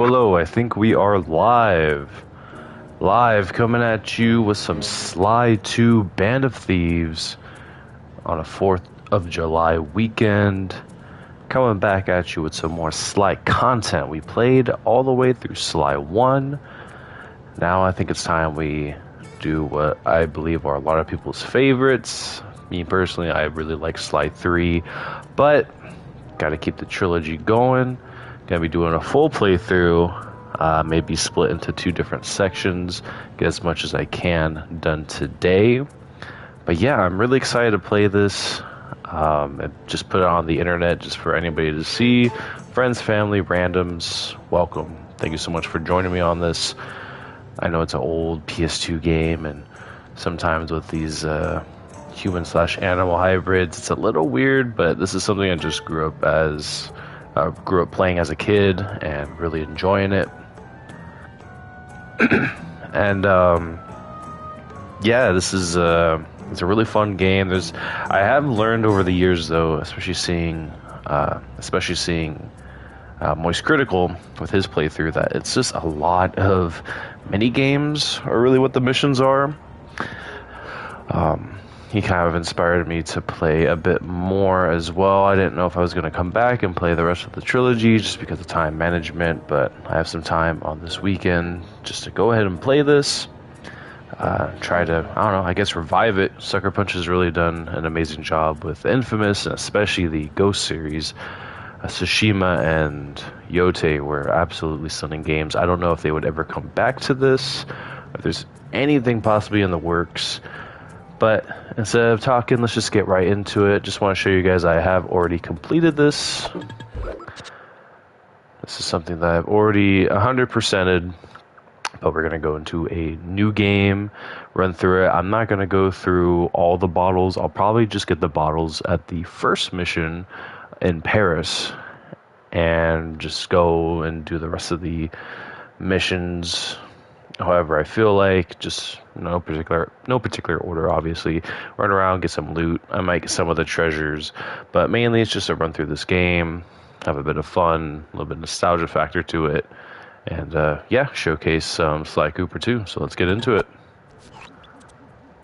Hello, I think we are live. Live coming at you with some Sly 2 Band of Thieves on a 4th of July weekend. Coming back at you with some more Sly content. We played all the way through Sly 1. Now I think it's time we do what I believe are a lot of people's favorites. Me personally, I really like Sly 3, but gotta keep the trilogy going. Gonna be doing a full playthrough, maybe split into two different sections, get as much as I can done today. But yeah, I'm really excited to play this. And just put it on the internet just for anybody to see. Friends, family, randoms, welcome. Thank you so much for joining me on this. I know it's an old PS2 game, and sometimes with these human/animal hybrids, it's a little weird, but this is something I just grew up playing as a kid and really enjoying it. And yeah, this is it's a really fun game. I have learned over the years, though, especially seeing Moist Critical with his playthrough, that it's just a lot of mini games are really what the missions are. He kind of inspired me to play a bit more as well. I didn't know if I was going to come back and play the rest of the trilogy just because of time management, but I have some time on this weekend just to go ahead and play this. Try to, I don't know, I guess revive it. Sucker Punch has really done an amazing job with Infamous, and especially the Ghost series. Tsushima and Yote were absolutely stunning games. I don't know if they would ever come back to this, if there's anything possibly in the works. But instead of talking, let's just get right into it. Just want to show you guys I have already completed this. This is something that I've already 100%ed. But we're going to go into a new game, run through it. I'm not going to go through all the bottles. I'll probably just get the bottles at the first mission in Paris and just go and do the rest of the missions however I feel like. Just no particular order, obviously. Run around, get some loot. I might get some of the treasures, but mainly it's just to run through this game, have a bit of fun, a little bit of nostalgia factor to it, and yeah, showcase Sly Cooper too. So let's get into it.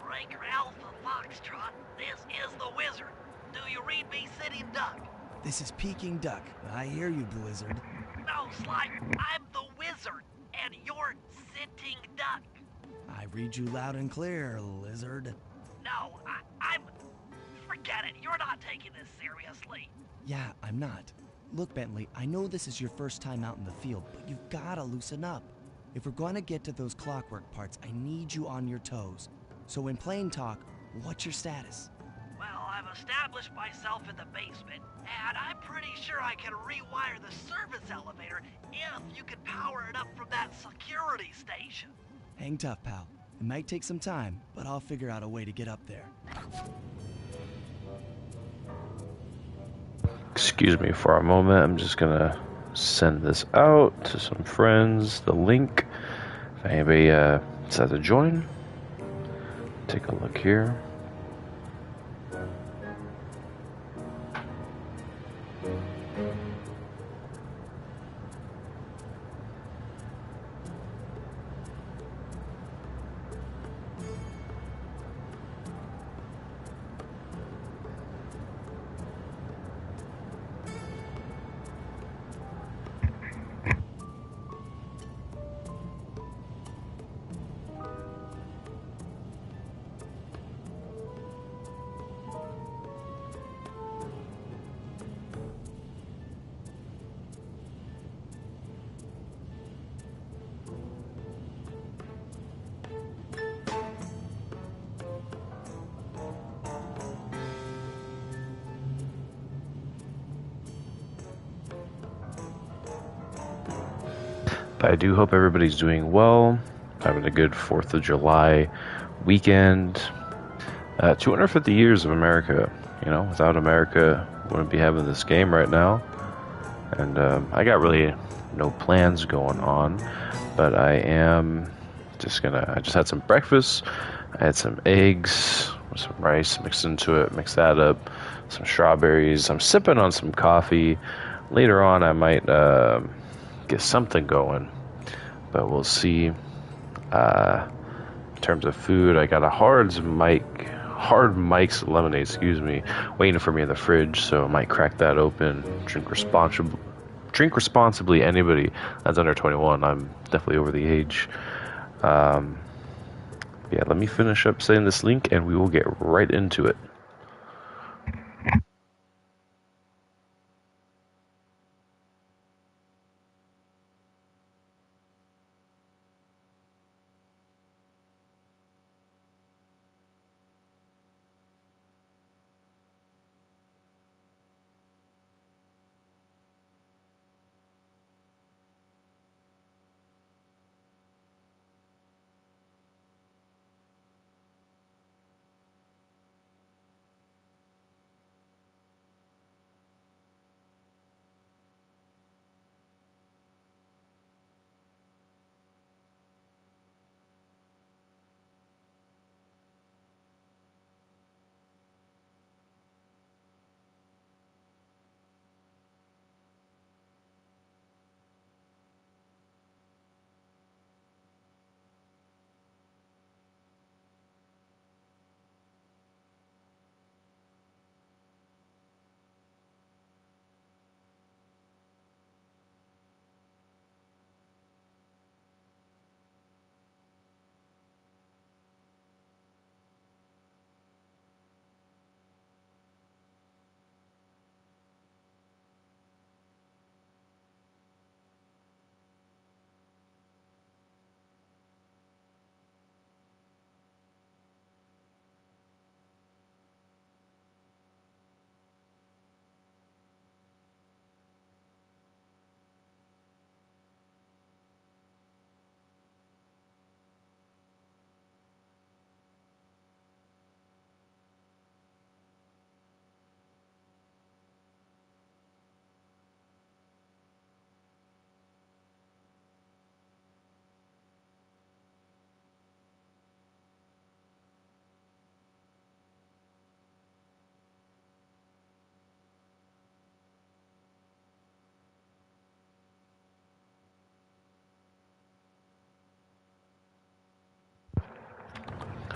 Breaker Alpha Foxtrot, this is the Wizard. Do you read me, Sitting Duck? This is Peking Duck. I hear you, Blizzard. No, Sly, I'm the Wizard, and you're Sitting Duck. I read you loud and clear, Lizard. No, I'm... Forget it, you're not taking this seriously. Yeah, I'm not. Look, Bentley, I know this is your first time out in the field, but you've gotta loosen up. If we're gonna get to those clockwork parts, I need you on your toes. So in plain talk, what's your status? Well, I've established myself in the basement, and I'm pretty sure I can rewire the service elevator if you can power it up from that security station. Hang tough, pal. It might take some time, but I'll figure out a way to get up there. Excuse me for a moment. I'm just gonna send this out to some friends, the link. If anybody decides to join, take a look here. But I do hope everybody's doing well, having a good 4th of July weekend. 250 years of America. You know, without America, wouldn't be having this game right now. And I got really no plans going on, but I am I just had some breakfast. I had some eggs with some rice mixed into it, mix that up, some strawberries. I'm sipping on some coffee. Later on, I might get something going. But we'll see. In terms of food, I got a hard Mike's lemonade, excuse me, waiting for me in the fridge, so I might crack that open. Drink responsibly. Anybody that's under 21. I'm definitely over the age. Yeah, let me finish up saying this link, and we will get right into it.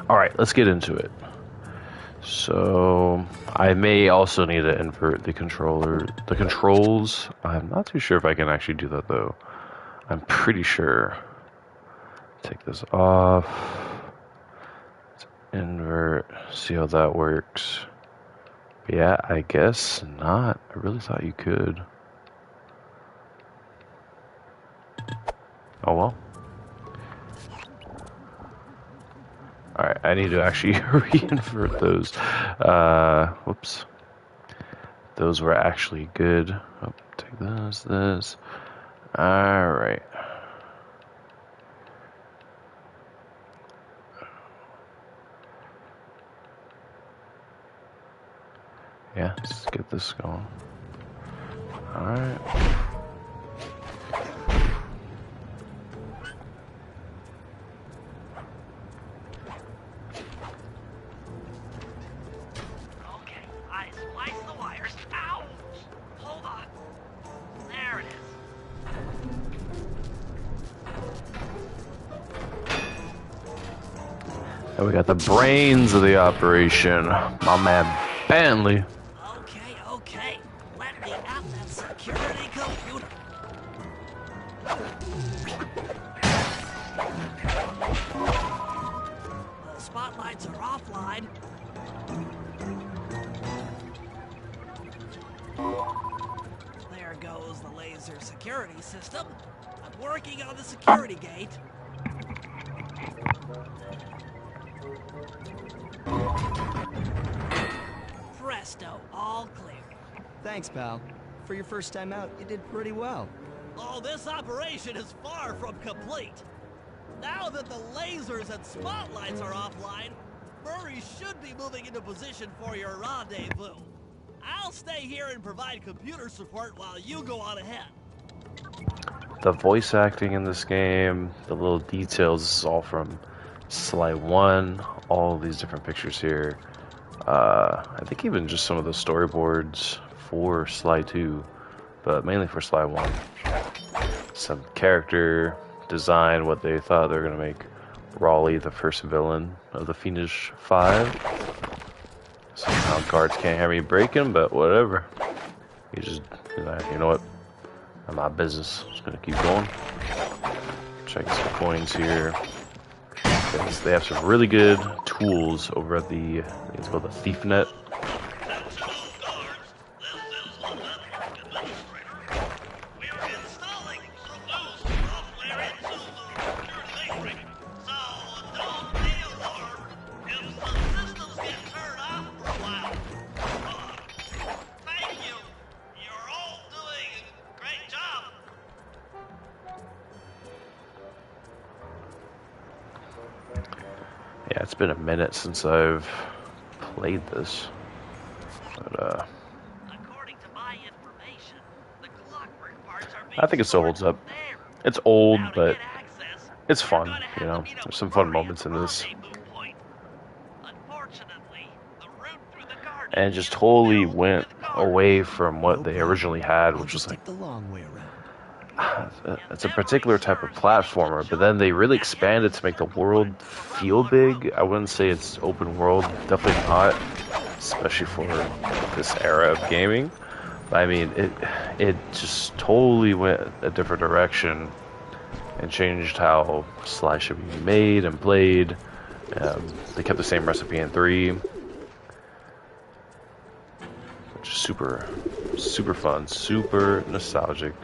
Alright, let's get into it. So, I may also need to invert the controls. I'm not too sure if I can actually do that though. I'm pretty sure. Take this off. Let's invert, see how that works. But yeah, I guess not. I really thought you could. Oh well. Alright, I need to actually re-invert those. Whoops. Those were actually good. Oh, take this. Alright. Yeah, let's get this going. Alright. Okay, I spliced the wires. Ouch! Hold on. There it is. And we got the brains of the operation. My man Bentley. Okay. Let me at that security computer. The spotlights are offline. There goes the laser security system. I'm working on the security gate. Presto, all clear. Thanks, pal. For your first time out, you did pretty well. Oh, this operation is far from complete. Now that the lasers and spotlights are offline, Murray should be moving into position for your rendezvous. I'll stay here and provide computer support while you go on ahead. The voice acting in this game, the little details, this is all from Sly 1, all these different pictures here. I think even just some of the storyboards for Sly 2, but mainly for Sly 1. some character design, what they thought they were gonna make Raleigh the first villain of the Fiendish Five. Somehow guards can't hear me breaking, but whatever. He's like, you know what? Not my business. Just gonna keep going. Check some coins here. They have some really good tools over at the, I think it's called the Thief Net. Yeah, it's been a minute since I've played this. But, I think it still holds up. It's old, but it's fun, you know. There's some fun moments in this. And just totally went away from what they originally had, which was like, the long way around. it's a particular type of platformer, but then they really expanded to make the world feel big. I wouldn't say it's open world, definitely not, especially for this era of gaming. But I mean, it just totally went a different direction and changed how Sly should be made and played. They kept the same recipe in 3, which is super, super fun, super nostalgic.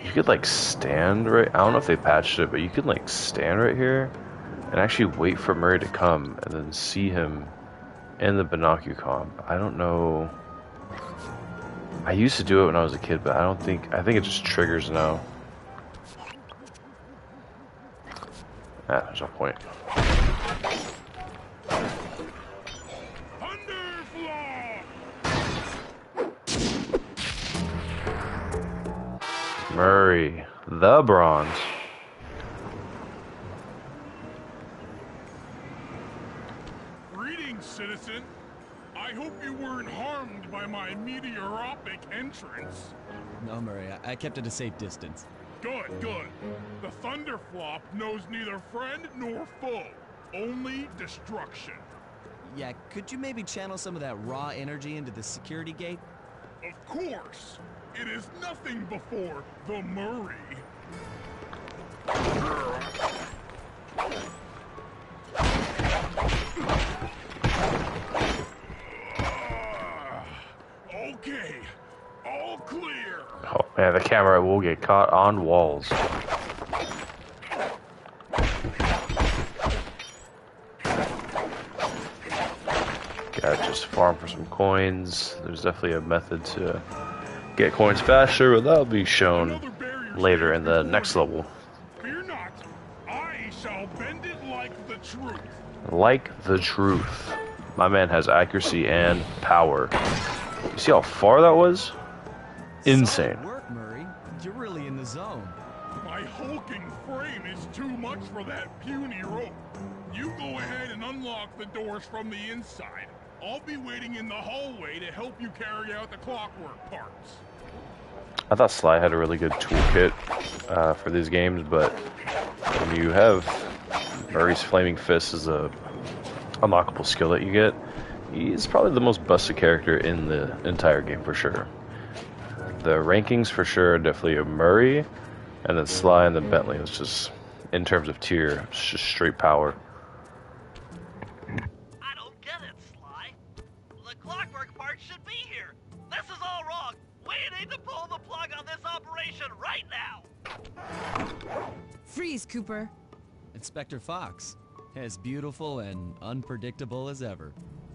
You could like stand right, I don't know if they patched it, but you could like stand right here and actually wait for Murray to come and then see him in the binocular comp. I don't know. I used to do it when I was a kid, but I think it just triggers now. Ah, there's no point. Murray, the bronze. Greetings, citizen. I hope you weren't harmed by my meteoropic entrance. No, Murray, I kept at a safe distance. Good, good. The Thunderflop knows neither friend nor foe, only destruction. Yeah, could you maybe channel some of that raw energy into the security gate? Of course. It is nothing before the Murray. Okay, all clear. Oh man, the camera will get caught on walls. Gotta just farm for some coins. There's definitely a method to get coins faster, but that'll be shown later in the next level. Fear not, I shall bend it like the truth. Like the truth. My man has accuracy and power. You see how far that was? Insane. Solid work, Murray. You're really in the zone. My hulking frame is too much for that puny rope. You go ahead and unlock the doors from the inside. I'll be waiting in the hallway to help you carry out the clockwork parts. I thought Sly had a really good toolkit for these games, but when you have Murray's Flaming Fist as a unlockable skill that you get, he's probably the most busted character in the entire game for sure. The rankings for sure are definitely a Murray, and then Sly and then Bentley. It's just, in terms of tier, it's just straight power. I don't get it, Sly. The clockwork part should be here. This is all wrong. We need to pull the plug on this operation right now. Freeze, Cooper. Inspector Fox, as beautiful and unpredictable as ever.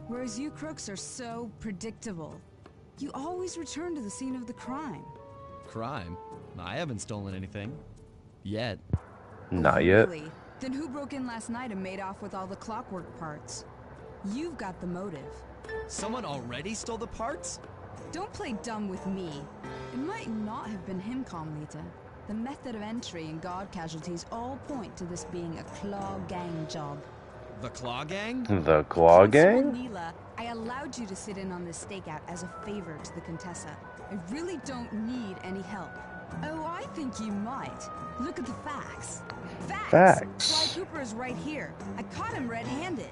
Whereas you crooks are so predictable. You always return to the scene of the crime. Crime? I haven't stolen anything. Yet. Not yet. Really? Then who broke in last night and made off with all the clockwork parts? You've got the motive. Someone already stole the parts? Don't play dumb with me. It might not have been him, Carmelita. The method of entry and guard casualties all point to this being a Claw gang job. The Claw Gang? The Claw Constable Gang? Neela, I allowed you to sit in on this stakeout as a favor to the Contessa. I really don't need any help. Oh, I think you might. Look at the facts. Facts. Sly Cooper is right here. I caught him red-handed.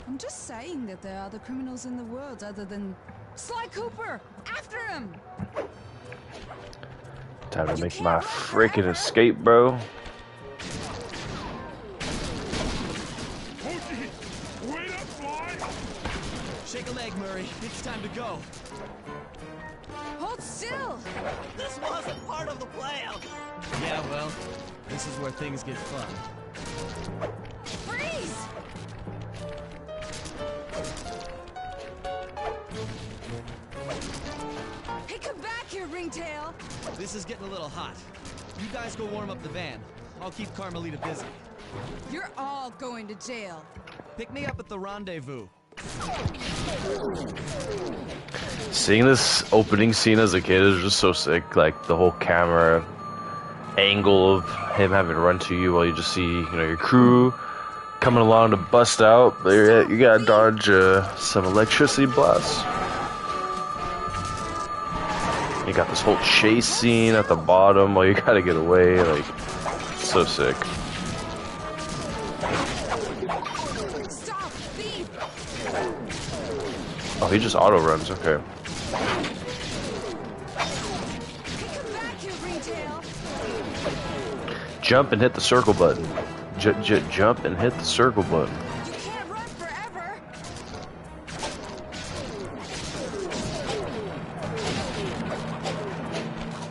I'm just saying that there are other criminals in the world other than Sly Cooper. After him! Time to make my freaking escape, bro. Wait up, Sly! Shake a leg, Murray. It's time to go. Hold still! This wasn't part of the plan. Yeah, well, this is where things get fun. Freeze! Hey, come back here, Ringtail! This is getting a little hot. You guys go warm up the van. I'll keep Carmelita busy. You're all going to jail. Pick me up at the rendezvous. Seeing this opening scene as a kid is just so sick. Like the whole camera angle of him having to run to you while you just see, your crew coming along to bust out. But you gotta dodge some electricity blasts. You got this whole chase scene at the bottom while you gotta get away. Like, so sick. Stop! Thief! Oh, he just auto runs. Okay. Hey, come back here, Ringtail! Jump and hit the circle button. Jump and hit the circle button. You can't run forever!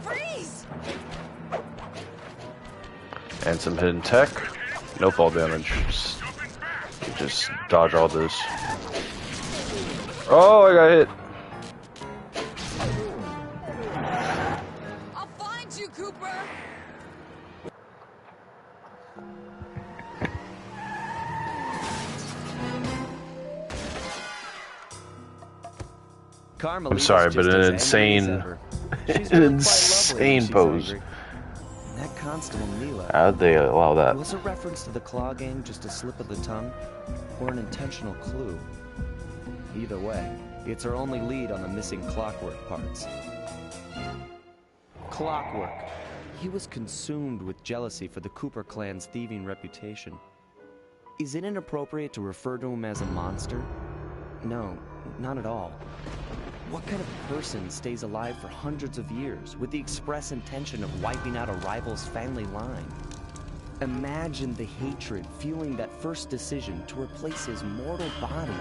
Freeze! And some hidden tech. No fall damage. Just dodge all this. Oh, I got hit. I'll find you, Cooper! Carmelita's I'm sorry, just but an as insane, angry as ever. She's an really quite lovely when insane she's pose. angry. That Constable Neela. How'd they allow that? Was a reference to the Claw Gang just a slip of the tongue? Or an intentional clue? Either way, it's our only lead on the missing Clockwork parts. Clockwork. He was consumed with jealousy for the Cooper clan's thieving reputation. Is it inappropriate to refer to him as a monster? No, not at all. What kind of person stays alive for hundreds of years with the express intention of wiping out a rival's family line? Imagine the hatred fueling that first decision to replace his mortal body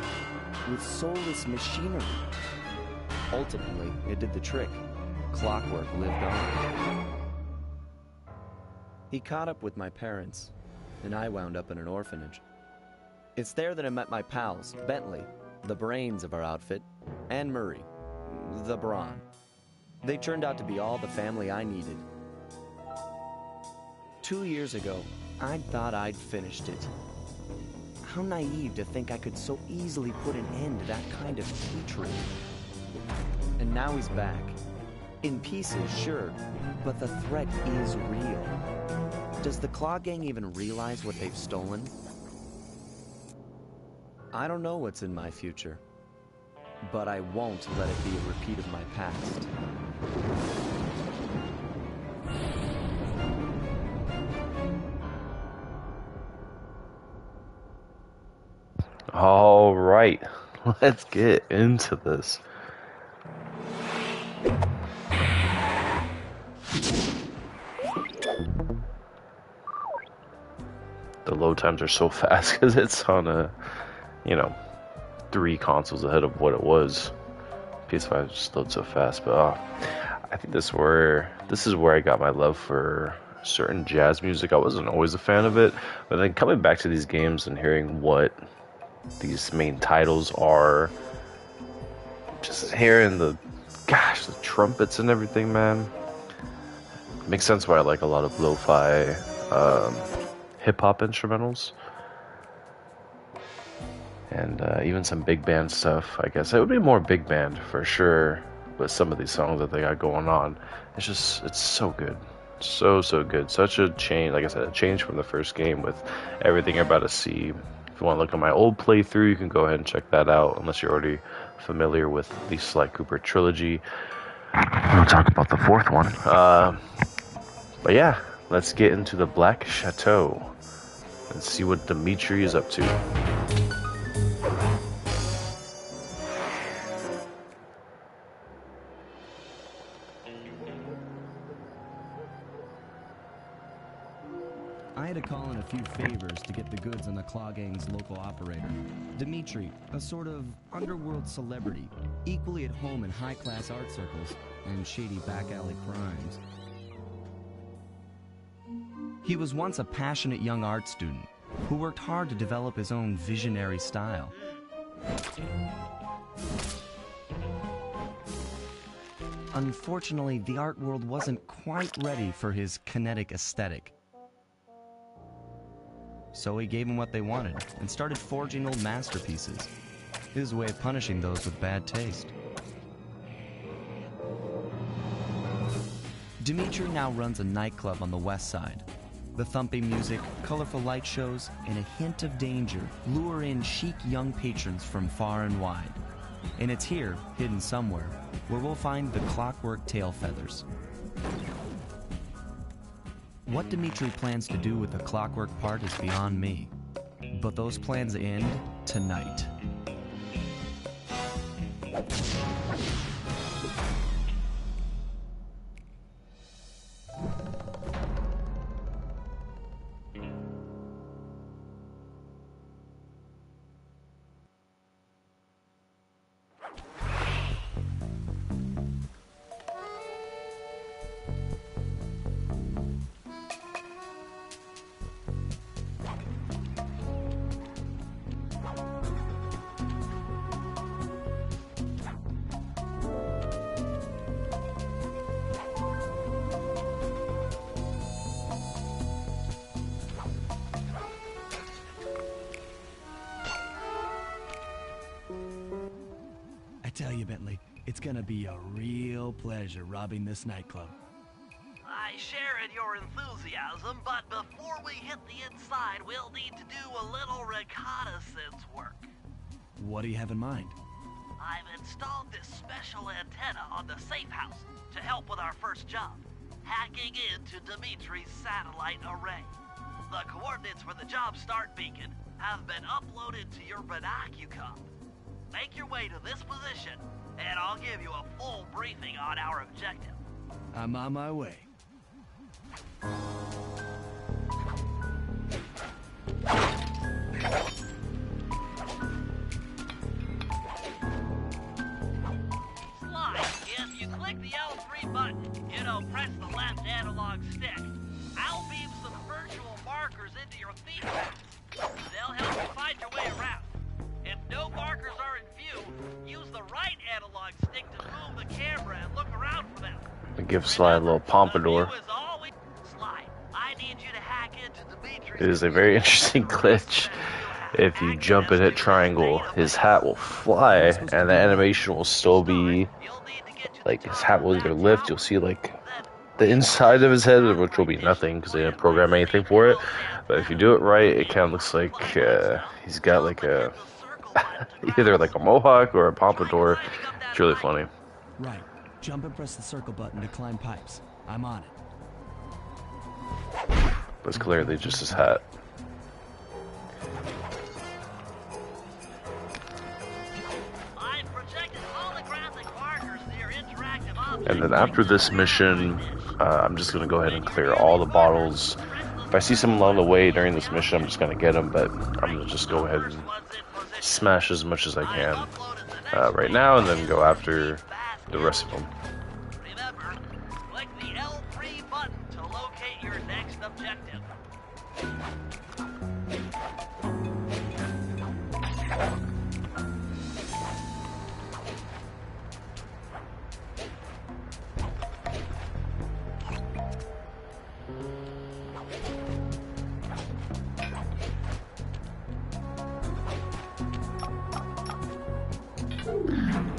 with soulless machinery. Ultimately, it did the trick. Clockwork lived on. He caught up with my parents, and I wound up in an orphanage. It's there that I met my pals, Bentley, the brains of our outfit, and Murray, the brawn. They turned out to be all the family I needed. 2 years ago, I thought I'd finished it. How naive to think I could so easily put an end to that kind of hatred. And now he's back. In pieces, sure, but the threat is real. Does the Claw Gang even realize what they've stolen? I don't know what's in my future, but I won't let it be a repeat of my past. All right, let's get into this. The load times are so fast because it's on a, 3 consoles ahead of what it was. PS5 just loads so fast, but I think this is where I got my love for certain jazz music. I wasn't always a fan of it, but then coming back to these games and hearing what these main titles are, just hearing the trumpets and everything, man, makes sense why I like a lot of lo-fi hip-hop instrumentals and even some big band stuff. I guess it would be more big band for sure with some of these songs that they got going on. It's so good, so good. Such a change, like I said, a change from the first game with everything you're about to see If you want to look at my old playthrough, you can go ahead and check that out, unless you're already familiar with the Sly Cooper trilogy. We'll talk about the fourth one. But yeah, let's get into the Black Chateau and see what Dimitri is up to. I had to call in a few favors to get the goods on the Claw Gang's local operator. Dimitri, a sort of underworld celebrity, equally at home in high-class art circles and shady back-alley crimes. He was once a passionate young art student who worked hard to develop his own visionary style. Unfortunately, the art world wasn't quite ready for his kinetic aesthetic. So he gave them what they wanted and started forging old masterpieces. His way of punishing those with bad taste. Dimitri now runs a nightclub on the west side. The thumping music, colorful light shows, and a hint of danger lure in chic young patrons from far and wide. And it's here, hidden somewhere, where we'll find the Clockwork Tail Feathers. What Dimitri plans to do with the clockwork part is beyond me. But those plans end tonight. I tell you, Bentley, it's gonna be a real pleasure robbing this nightclub. I share in your enthusiasm, but before we hit the inside, we'll need to do a little reconnaissance work. What do you have in mind? I've installed this special antenna on the safe house to help with our first job, hacking into Dimitri's satellite array. The coordinates for the job start beacon have been uploaded to your binocucom. Make your way to this position, and I'll give you a full briefing on our objective. I'm on my way. Slide, if you click the L3 button, press the left analog stick. I'll beam some virtual markers into your thief maps. They'll help you find your way around. If no markers are in view, use the right analog stick to move the camera and look around for them. Give Sly a little pompadour. Slide, I need you to hack into Dimitri's. It is a very interesting glitch. If you jump and hit triangle, his hat will fly, and the animation will still be like his hat will either lift. You'll see like the inside of his head, which will be nothing because they didn't program anything for it. But if you do it right, it kind of looks like he's got like a either like a mohawk or a pompadour. It's really funny. Right. Jump and press the circle button to climb pipes. I'm on it. But it's clearly just his hat. And then after this mission, I'm just going to go ahead and clear all the bottles. If I see some along the way during this mission, I'm just going to get them, but I'm going to just go ahead and smash as much as I can right now, and then go after the rest of them. Remember, click the L3 button to locate your next objective.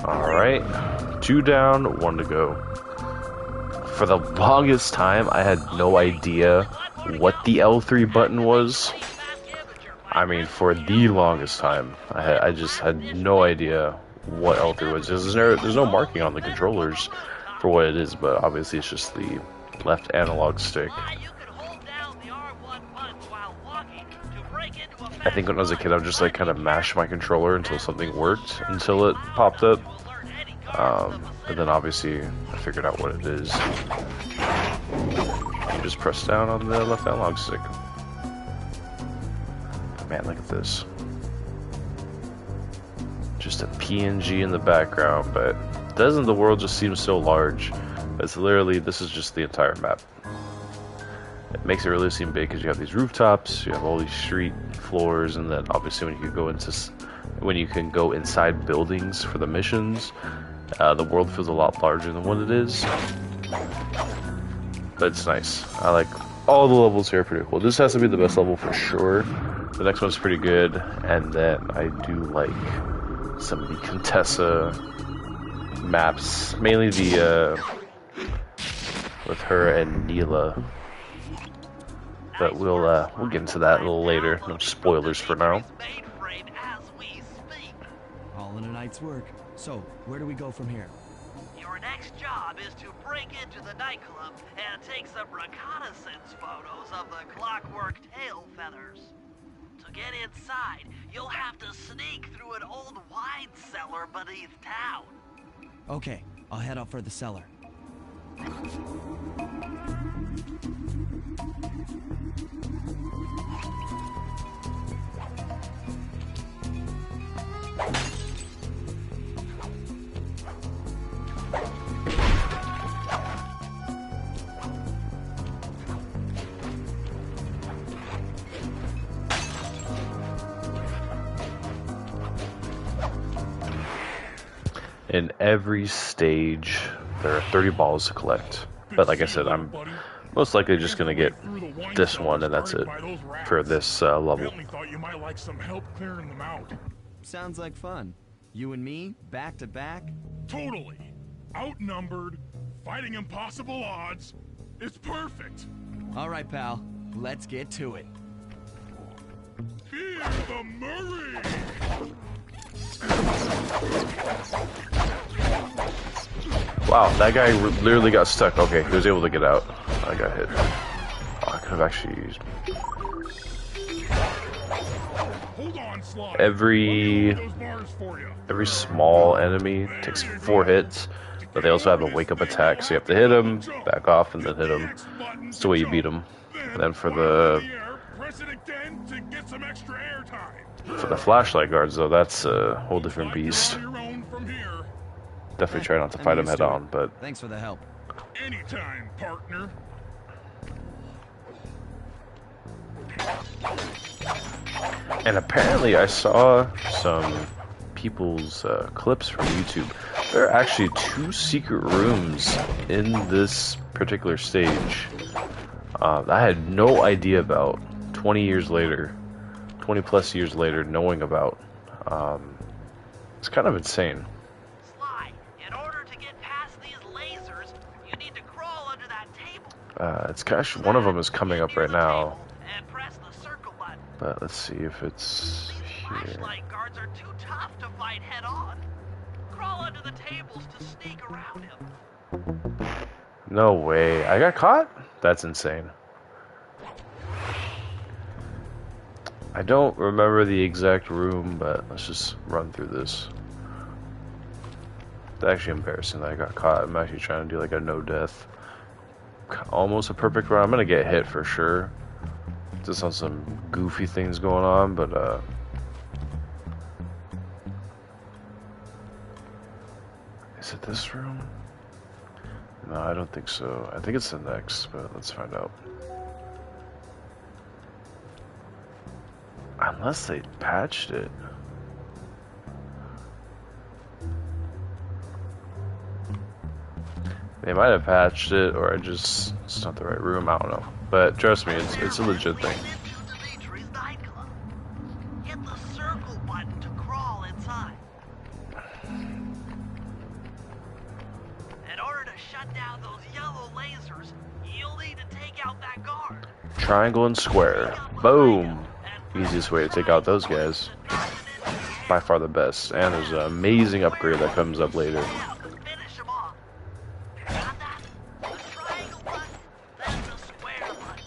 Alright, 2 down, 1 to go. For the longest time, I had no idea what the L3 button was. I mean, for the longest time, I just had no idea what L3 was. There's no marking on the controllers for what it is, but obviously it's just the left analog stick. You can hold down the R1 button while walking to break into a I think when I was a kid, I would just like kind of mash my controller until something worked, until it popped up. But then obviously I figured out what it is. You just press down on the left analog stick. Man, look at this. Just a PNG in the background, but doesn't the world just seem so large? It's literally, this is just the entire map. It makes it really seem big because you have these rooftops, you have all these street floors, and then obviously when you can go inside buildings for the missions, the world feels a lot larger than what it is. But it's nice. I like all the levels here are pretty cool. This has to be the best level for sure. The next one's pretty good, and then I do like some of the Contessa maps, mainly the with her and Neela. But we'll get into that a little later. No spoilers for now. All in a night's work. So, where do we go from here? Your next job is to break into the nightclub and take some reconnaissance photos of the clockwork tail feathers. To get inside, you'll have to sneak through an old wine cellar beneath town. Okay, I'll head up for the cellar. In every stage, there are 30 balls to collect. But like I said, I'm most likely just gonna get this one, and that's it for this level. Thought you might like some help clearing them out. Sounds like fun. You and me, back to back? Totally. Outnumbered, fighting impossible odds. It's perfect. All right, pal. Let's get to it. Fear the Murray! Wow, that guy literally got stuck. Okay, he was able to get out. I got hit. Oh, I could have actually used... Hold on, Sly. Every small enemy takes 4 hits, but they also have a wake-up attack, so you have to hit him, back off, and then hit him. That's the way you beat them. And then for the flashlight guards, though, that's a whole different beast. Definitely try not to fight him head on, but... Thanks for the help. Anytime, partner. And apparently I saw some people's clips from YouTube. There are actually 2 secret rooms in this particular stage I had no idea about 20 years later, 20 plus years later, knowing about. It's kind of insane. Sly, in order to get past these lasers, you need to crawl under that table. It's gosh, one of them is coming up right now. And press the circle button. But let's see if it's These here. flashlight guards are too tough to fight head on. Crawl under the tables to sneak around him. No way. I got caught? That's insane. I don't remember the exact room, but let's just run through this. It's actually embarrassing that I got caught. I'm actually trying to do like a no death. Almost a perfect run. I'm gonna get hit for sure. Just on some goofy things going on, but is it this room? No, I don't think so. I think it's the next, but let's find out. Unless they patched it. They might have patched it, or it's not the right room, I don't know. But trust me, it's a legit thing. Hit the circle button to crawl inside. In order to shut down those yellow lasers, you'll need to take out that guard. Triangle and square. Boom. And Easiest way to take out those guys. By far the best. And there's an amazing upgrade that comes up later. Finish 'em off. Got that? The triangle button, then the square button.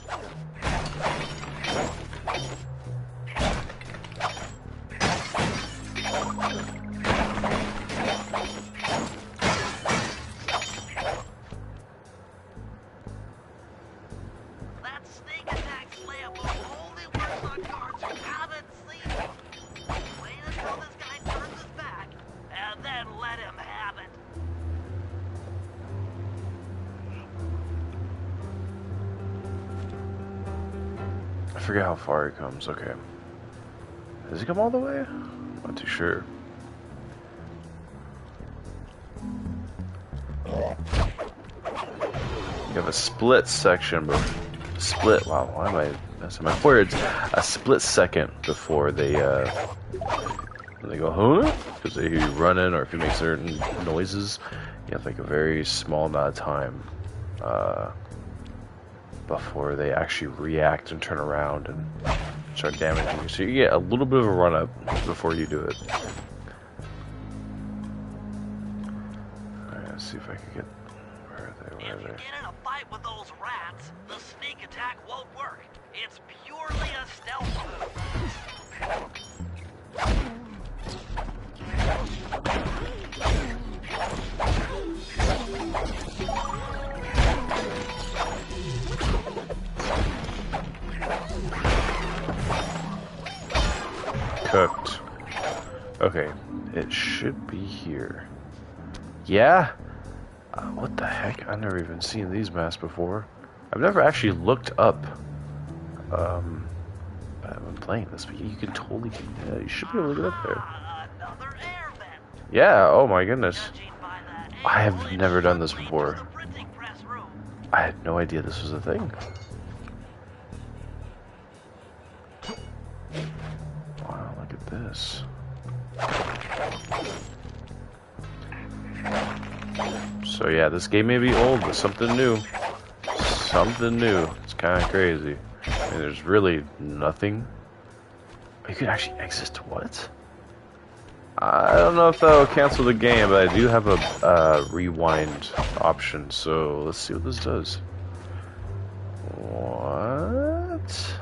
That sneak attack slam move only works on guards who haven't seen it. Wait until this guy turns his back, and then let him have it. I forget how far he comes. Okay. Does he come all the way? Not too sure. You have a split section, but split. Wow, why am I messing my words? A split second before they go, huh? Because they hear you running, or if you make certain noises, you have like a very small amount of time before they actually react and turn around and start damaging you. So you get a little bit of a run up before you do it. Alright, let's see if I can get. Where are they? Where If are you they? get in a fight with those rats, the sneak attack won't work. It's purely a stealth move. Cooked. Okay, it should be here. Yeah? What the heck? I've never even seen these maps before. I've never actually looked up. I've been playing this, but you can totally. Yeah, you should be able to get up there. Another air vent. Yeah. Oh my goodness. Judging by that I have angle, it never done this should lead to before. the printing press room. I had no idea this was a thing. Wow, look at this. So yeah, this game may be old, but something new. Something new. It's kind of crazy. I mean, there's really nothing. You can actually exit to what? I don't know if that'll cancel the game, but I do have a rewind option, so let's see what this does. What?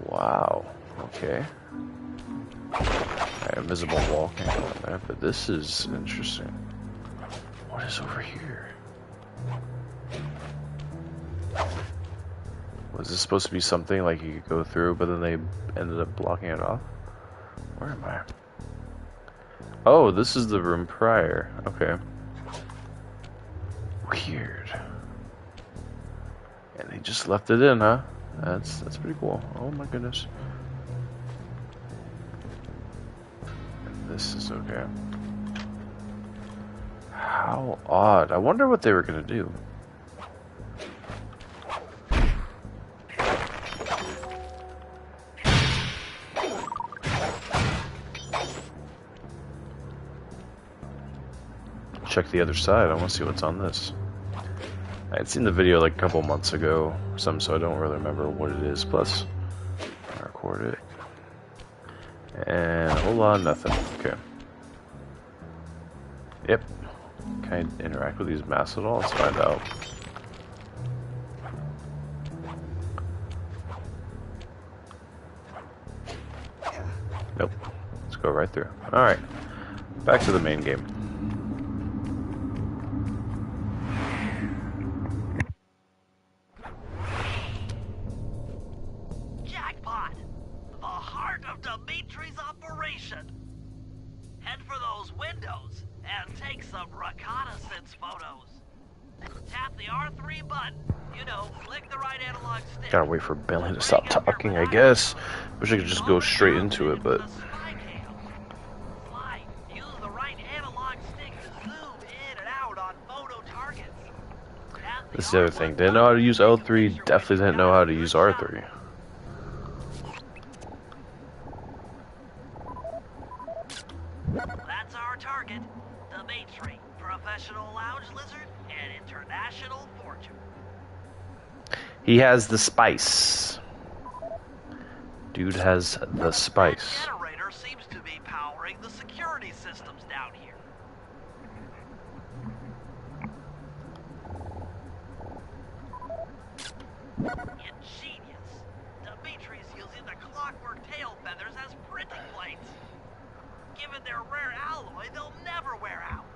Wow. Okay. Invisible wall can't go in there, but this is interesting. What is over here? Was this supposed to be something like you could go through, but then they ended up blocking it off? Where am I? Oh, this is the room prior. Okay. Weird. And they just left it in, huh? That's pretty cool. Oh my goodness. And this is okay. How odd. I wonder what they were gonna do. Check the other side. I want to see what's on this. I had seen the video like a couple months ago or something, so I don't really remember what it is. Plus, I record it. And a whole lot of nothing. Okay. Yep. Can I interact with these masks at all? Let's find out. Nope. Let's go right through. Alright. Back to the main game. Jackpot! The heart of Dimitri's operation! Head for those windows and take some reconnaissance photos. Tap the R3 button. You know, click the right analog stick. Gotta wait for Billy to stop talking, I guess. Wish I could just go straight into it, but... Fly. Use the right analog stick to zoom in and out on photo targets. This is the other thing. Didn't know how to use L3, definitely didn't know how to use R3. That's our target. Dimitri, professional lounge lizard and international fortune. He has the spice. Dude has the spice. That generator seems to be powering the security systems down here. Ingenious. Dimitri's using the clockwork tail feathers as printing plates. Given their rare alloy, they'll never wear out.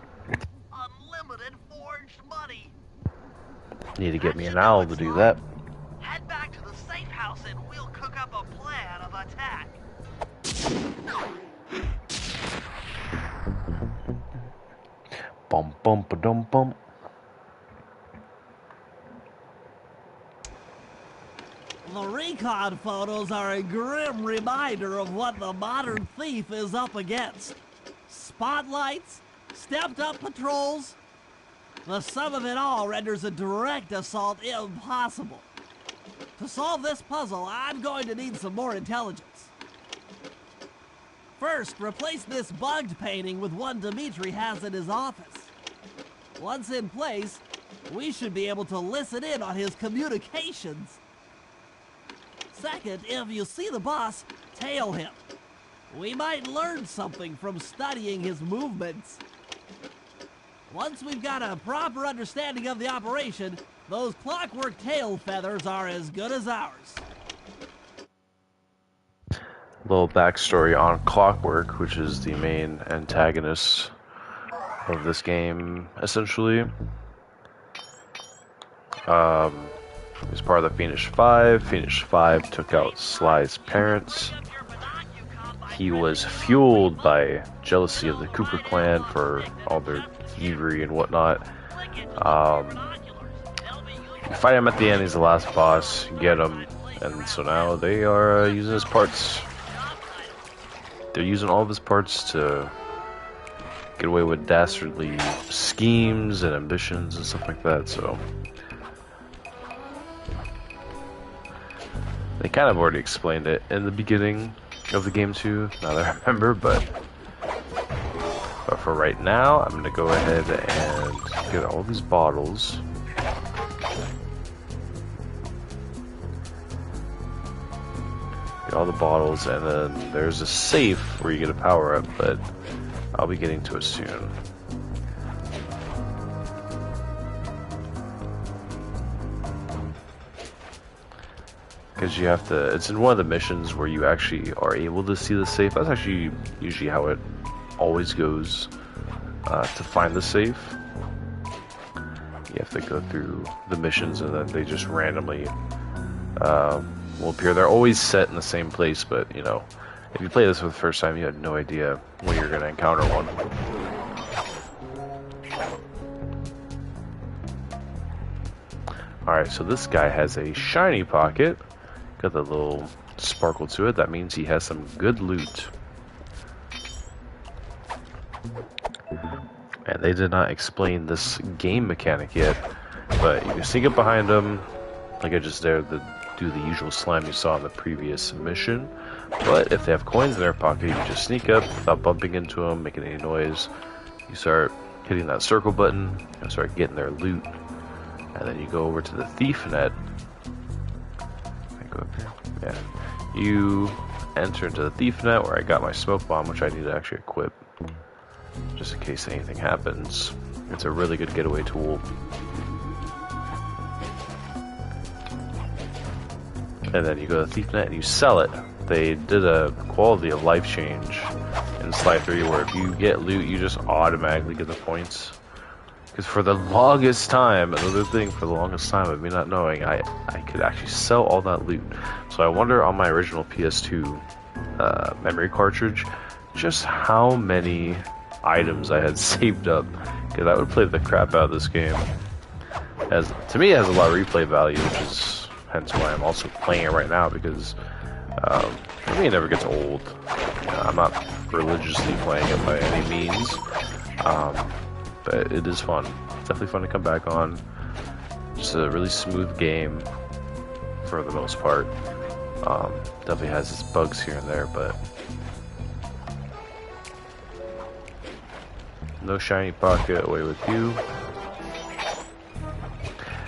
Unlimited forged money. Need to get me That an should owl do to it, do Slug. that. Head back to the safe house and we'll cook up a plan of attack. Bum bum ba dum bum. The recon photos are a grim reminder of what the modern thief is up against. Spotlights, stepped-up patrols. The sum of it all renders a direct assault impossible. To solve this puzzle, I'm going to need some more intelligence. First, replace this bugged painting with one Dimitri has in his office. Once in place, we should be able to listen in on his communications. Second, if you see the boss, tail him. We might learn something from studying his movements. Once we've got a proper understanding of the operation, those clockwork tail feathers are as good as ours. Little backstory on Clockwork, which is the main antagonist of this game, essentially. He was part of the Phoenix Five. Phoenix Five took out Sly's parents. He was fueled by jealousy of the Cooper clan for all their thievery and whatnot. You fight him at the end, he's the last boss, you get him, and so now they are using his parts. They're using all of his parts to get away with dastardly schemes and ambitions and stuff like that, so... They kind of already explained it in the beginning of the game too, now that I remember, but for right now, I'm gonna go ahead and get all these bottles. Get all the bottles, and then there's a safe where you get a power up, but I'll be getting to it soon. Because you have to, it's in one of the missions where you actually are able to see the safe. That's actually usually how it always goes to find the safe. You have to go through the missions and then they just randomly will appear. They're always set in the same place, but you know, if you play this for the first time, you had no idea when you're going to encounter one. Alright, so this guy has a shiny pocket. Got the little sparkle to it. That means he has some good loot. And they did not explain this game mechanic yet, but you can sneak up behind them, like I just did to do the usual slam you saw in the previous mission. But if they have coins in their pocket, you just sneak up without bumping into them, making any noise. You start hitting that circle button, and start getting their loot. And then you go over to the thief net. Go up here. Yeah. You enter into the thief net where I got my smoke bomb, which I need to actually equip. Just in case anything happens. It's a really good getaway tool. And then you go to the thief net and you sell it. They did a quality of life change in Sly 3 where if you get loot, you just automatically get the points. Because for the longest time, another thing for the longest time of me not knowing, I could actually sell all that loot. So I wonder on my original PS2 memory cartridge, just how many items I had saved up. Because I would play the crap out of this game. To me, it has a lot of replay value, which is hence why I'm also playing it right now, because for me it never gets old. You know, I'm not religiously playing it by any means. But it is fun. It's definitely fun to come back on. Just a really smooth game for the most part. Definitely has its bugs here and there, but no shiny pocket, away with you.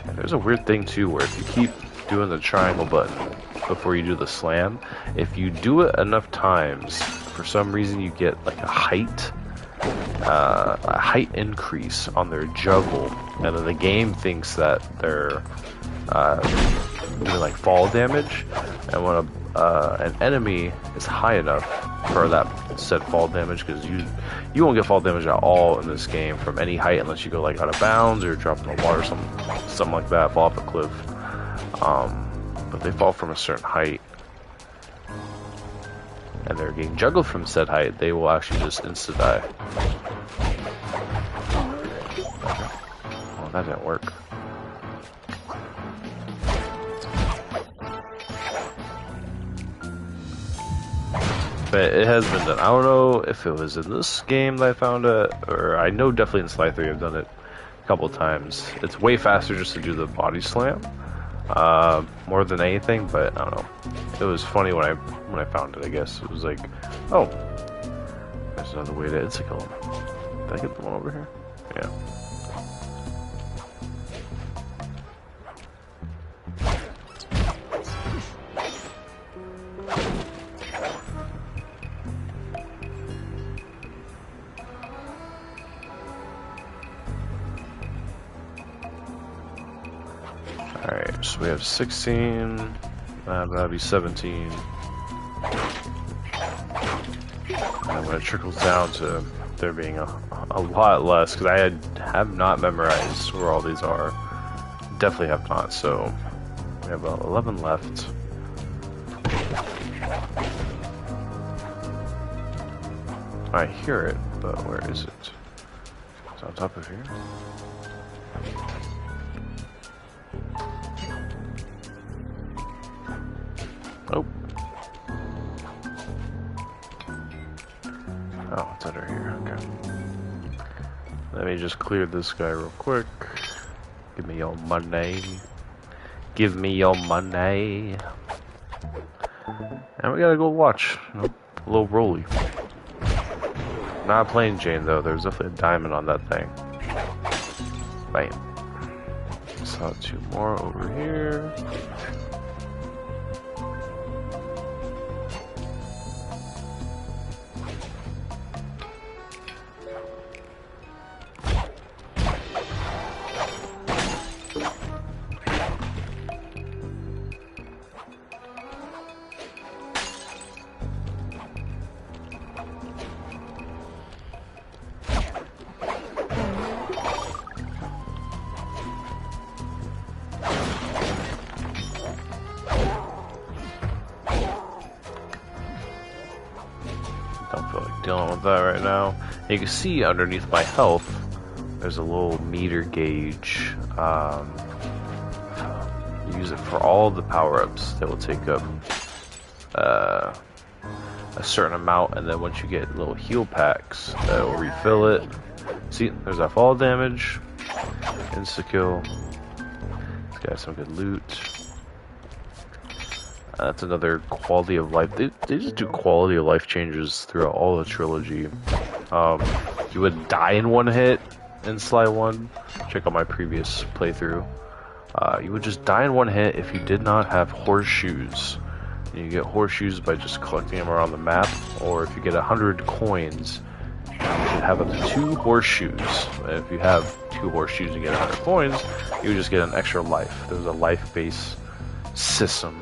And there's a weird thing too, where if you keep doing the triangle button before you do the slam. If you do it enough times, for some reason you get like a height increase on their juggle, and then the game thinks that they're doing like fall damage, and when an enemy is high enough for that said fall damage, because you won't get fall damage at all in this game from any height unless you go like out of bounds or drop in the water, something like that, fall off a cliff. But they fall from a certain height, and they're getting juggled from said height, they will actually just insta die. Oh, that didn't work. But it has been done. I don't know if it was in this game that I found it, or I know definitely in Sly 3 I've done it a couple times. It's way faster just to do the body slam, more than anything. But I don't know. It was funny when I found it. I guess it was like, oh, there's another way to insta-kill him. Did I get the one over here? Yeah. Alright, so we have 16, that'll be 17. And when it trickles down to there being a lot less, because I have not memorized where all these are. Definitely have not, so we have about 11 left. I hear it, but where is it? It's on top of here. Oh. Oh, it's under here, okay. Let me just clear this guy real quick. Give me your money. Give me your money. And we gotta go watch. You know, a little rolly. Not plain Jane though, there's definitely a diamond on that thing. Bam. Saw two more over here. Dealing with that right now. You can see underneath my health there's a little meter gauge. You use it for all the power-ups that will take up a certain amount, and then once you get little heal packs that will refill it. See, there's that fall damage, insta-kill. This guy has some good loot. That's another quality of life. They just do quality of life changes throughout all the trilogy. You would die in one hit in Sly 1. Check out my previous playthrough. You would just die in one hit if you did not have horseshoes. You get horseshoes by just collecting them around the map, or if you get 100 coins, you should have up to 2 horseshoes. And if you have 2 horseshoes and get 100 coins, you would just get an extra life. There's a life-based system.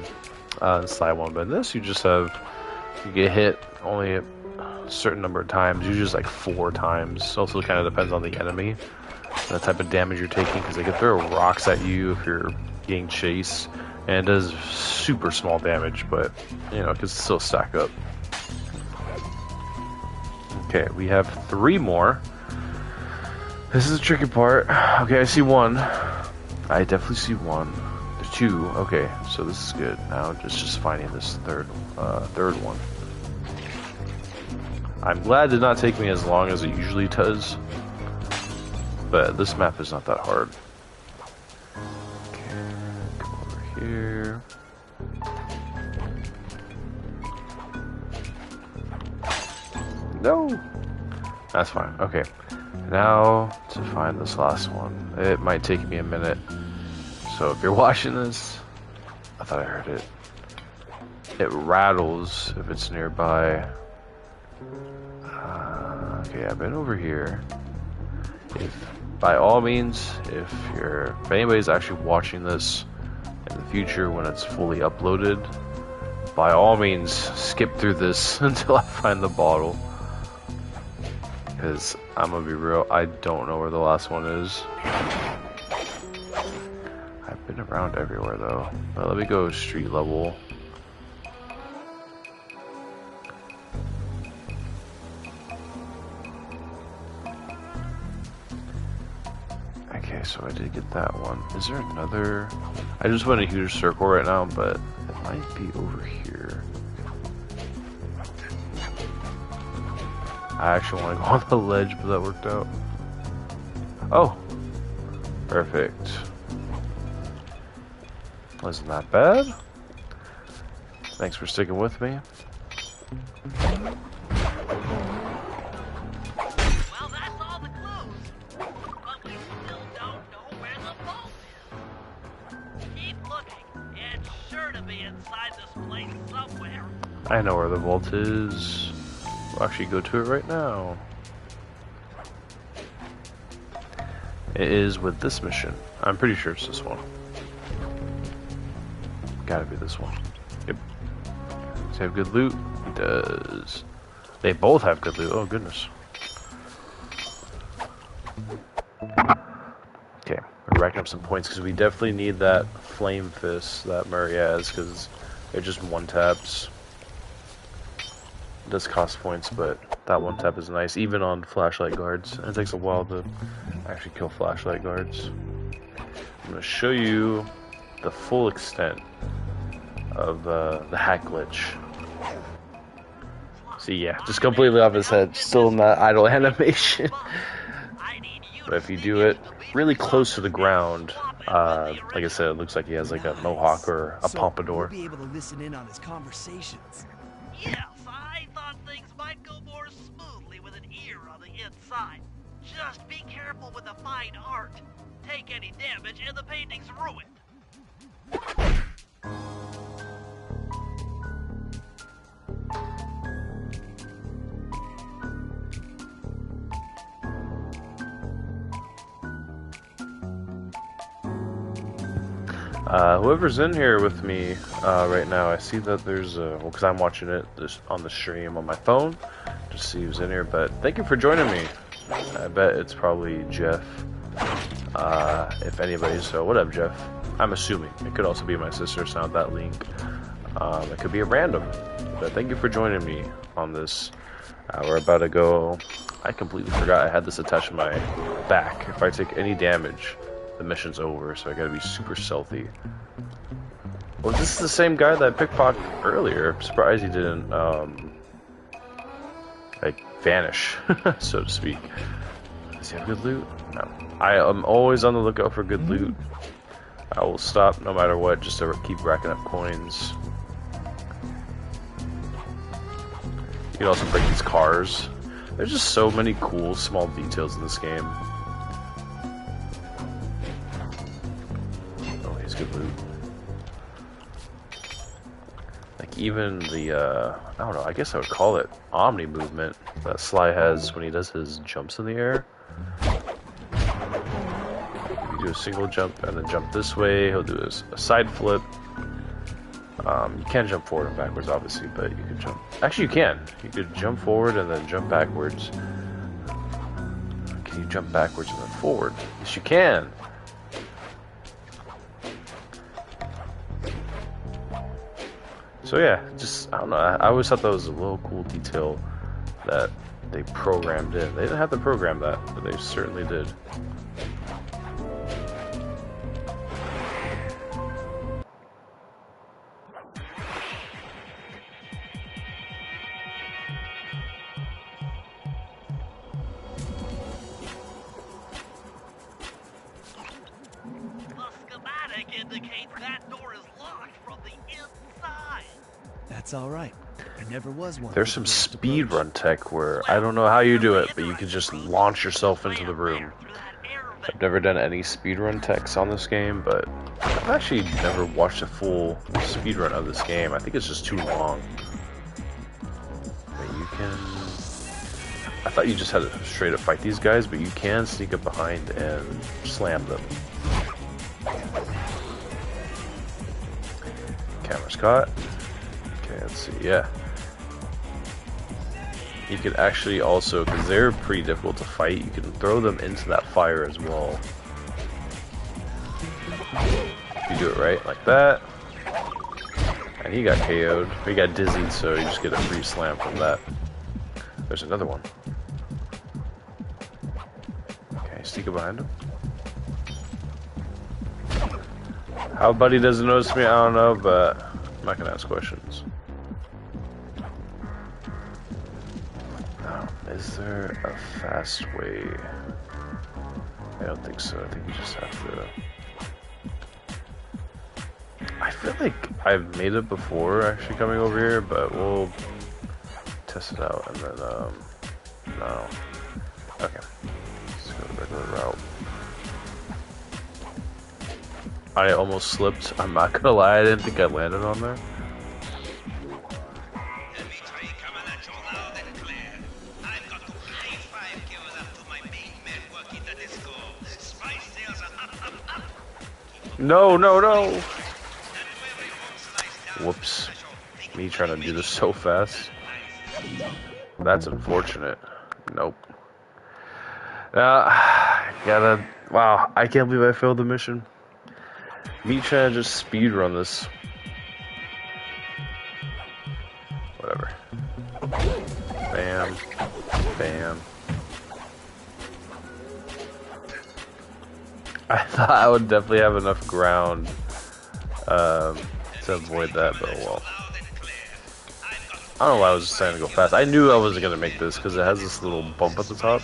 In Sly 1, but in this you just have, you get hit only a certain number of times, usually just like 4 times. Also kind of depends on the enemy and the type of damage you're taking, because they can throw rocks at you if you're getting chased, and it does super small damage, but you know, it can still stack up. Okay, we have 3 more. This is the tricky part. Okay, I see 1. I definitely see 1. 2. Okay, so this is good. Now just finding this third one. I'm glad it did not take me as long as it usually does, but this map is not that hard. Okay, come over here. No, that's fine. Okay, now to find this last one. It might take me a minute. So if you're watching this, I thought I heard it. It rattles if it's nearby. Okay, I've been over here. If, by all means, if anybody's actually watching this in the future when it's fully uploaded, by all means, skip through this until I find the bottle. Because I'm gonna be real, I don't know where the last one is. I've been around everywhere though. But let me go street level. Okay, so I did get that one. Is there another? I just went a huge circle right now, but it might be over here. I actually want to go on the ledge, but that worked out. Oh, perfect. Wasn't that bad. Thanks for sticking with me. Well, that's all the clues. But we still don't know where the vault is. Keep looking. It's sure to be inside this place somewhere. I know where the vault is. We'll actually go to it right now. It is with this mission. I'm pretty sure it's this one. Gotta be this one. Yep. Does he have good loot? He does. They both have good loot. Oh, goodness. Okay, we're racking up some points because we definitely need that flame fist that Murray has because they're just one taps. It does cost points, but that one tap is nice, even on flashlight guards. It takes a while to actually kill flashlight guards. I'm going to show you the full extent of the hack glitch. See, yeah, just completely off his head, still in that idle animation. But if you do it really close to the ground, like I said, it looks like he has like a mohawk or a pompadour. You'll be able to listen in on his conversations. Yes, I thought things might go more smoothly with an ear on the inside. Just be careful with the fine art. Take any damage and the painting's ruined. Whoever's in here with me right now, I see that there's well, because I'm watching it on the stream on my phone, just to see who's in here. But thank you for joining me. I bet it's probably Jeff, if anybody. So what up, Jeff? I'm assuming it could also be my sister. It's not that link. It could be a random. But thank you for joining me on this. We're about to go. I completely forgot I had this attached to my back. If I take any damage, the mission's over, so I gotta be super stealthy. Well, this is the same guy that pickpocketed earlier. I'm surprised he didn't, like, vanish, so to speak. Does he have good loot? No. I am always on the lookout for good loot. I will stop no matter what, just to keep racking up coins. You can also break these cars. There's just so many cool small details in this game. Oh, he's good loot. Like even the, I don't know, I guess I would call it Omni movement that Sly has when he does his jumps in the air. You do a single jump and then jump this way, he'll do a side flip. You can't jump forward and backwards, obviously, but you can jump. Actually, you can. You could jump forward and then jump backwards. Can you jump backwards and then forward? Yes, you can. So yeah, just, I don't know. I always thought that was a little cool detail that they programmed in. They didn't have to program that, but they certainly did. Indicates that door is locked from the inside. That's all right. There never was one. There's some speedrun tech where I don't know how you do it, but you can just launch yourself into the room. I've never done any speedrun techs on this game, but I've actually never watched a full speedrun of this game. I think it's just too long. But you can... I thought you just had to straight up fight these guys, but you can sneak up behind and slam them. Camera's caught. Okay, let's see, yeah. You could actually also, because they're pretty difficult to fight, you can throw them into that fire as well. You do it right, like that. And he got KO'd. He got dizzied, so you just get a free slam from that. There's another one. Okay, sneak up behind him. How Buddy doesn't notice me, I don't know, but I'm not gonna ask questions. Is there a fast way? I don't think so. I think you just have to... I feel like I've made it before actually coming over here, but we'll test it out and then, no. Okay. Let's go the regular route. I almost slipped. I'm not gonna lie, I didn't think I landed on there. No, no, no! Whoops. Me trying to do this so fast. That's unfortunate. Nope. Gotta... Wow, I can't believe I failed the mission. Me trying to just speed run this. Whatever. Bam. Bam. I thought I would definitely have enough ground to avoid that, but well. I don't know why I was just trying to go fast. I knew I wasn't going to make this because it has this little bump at the top.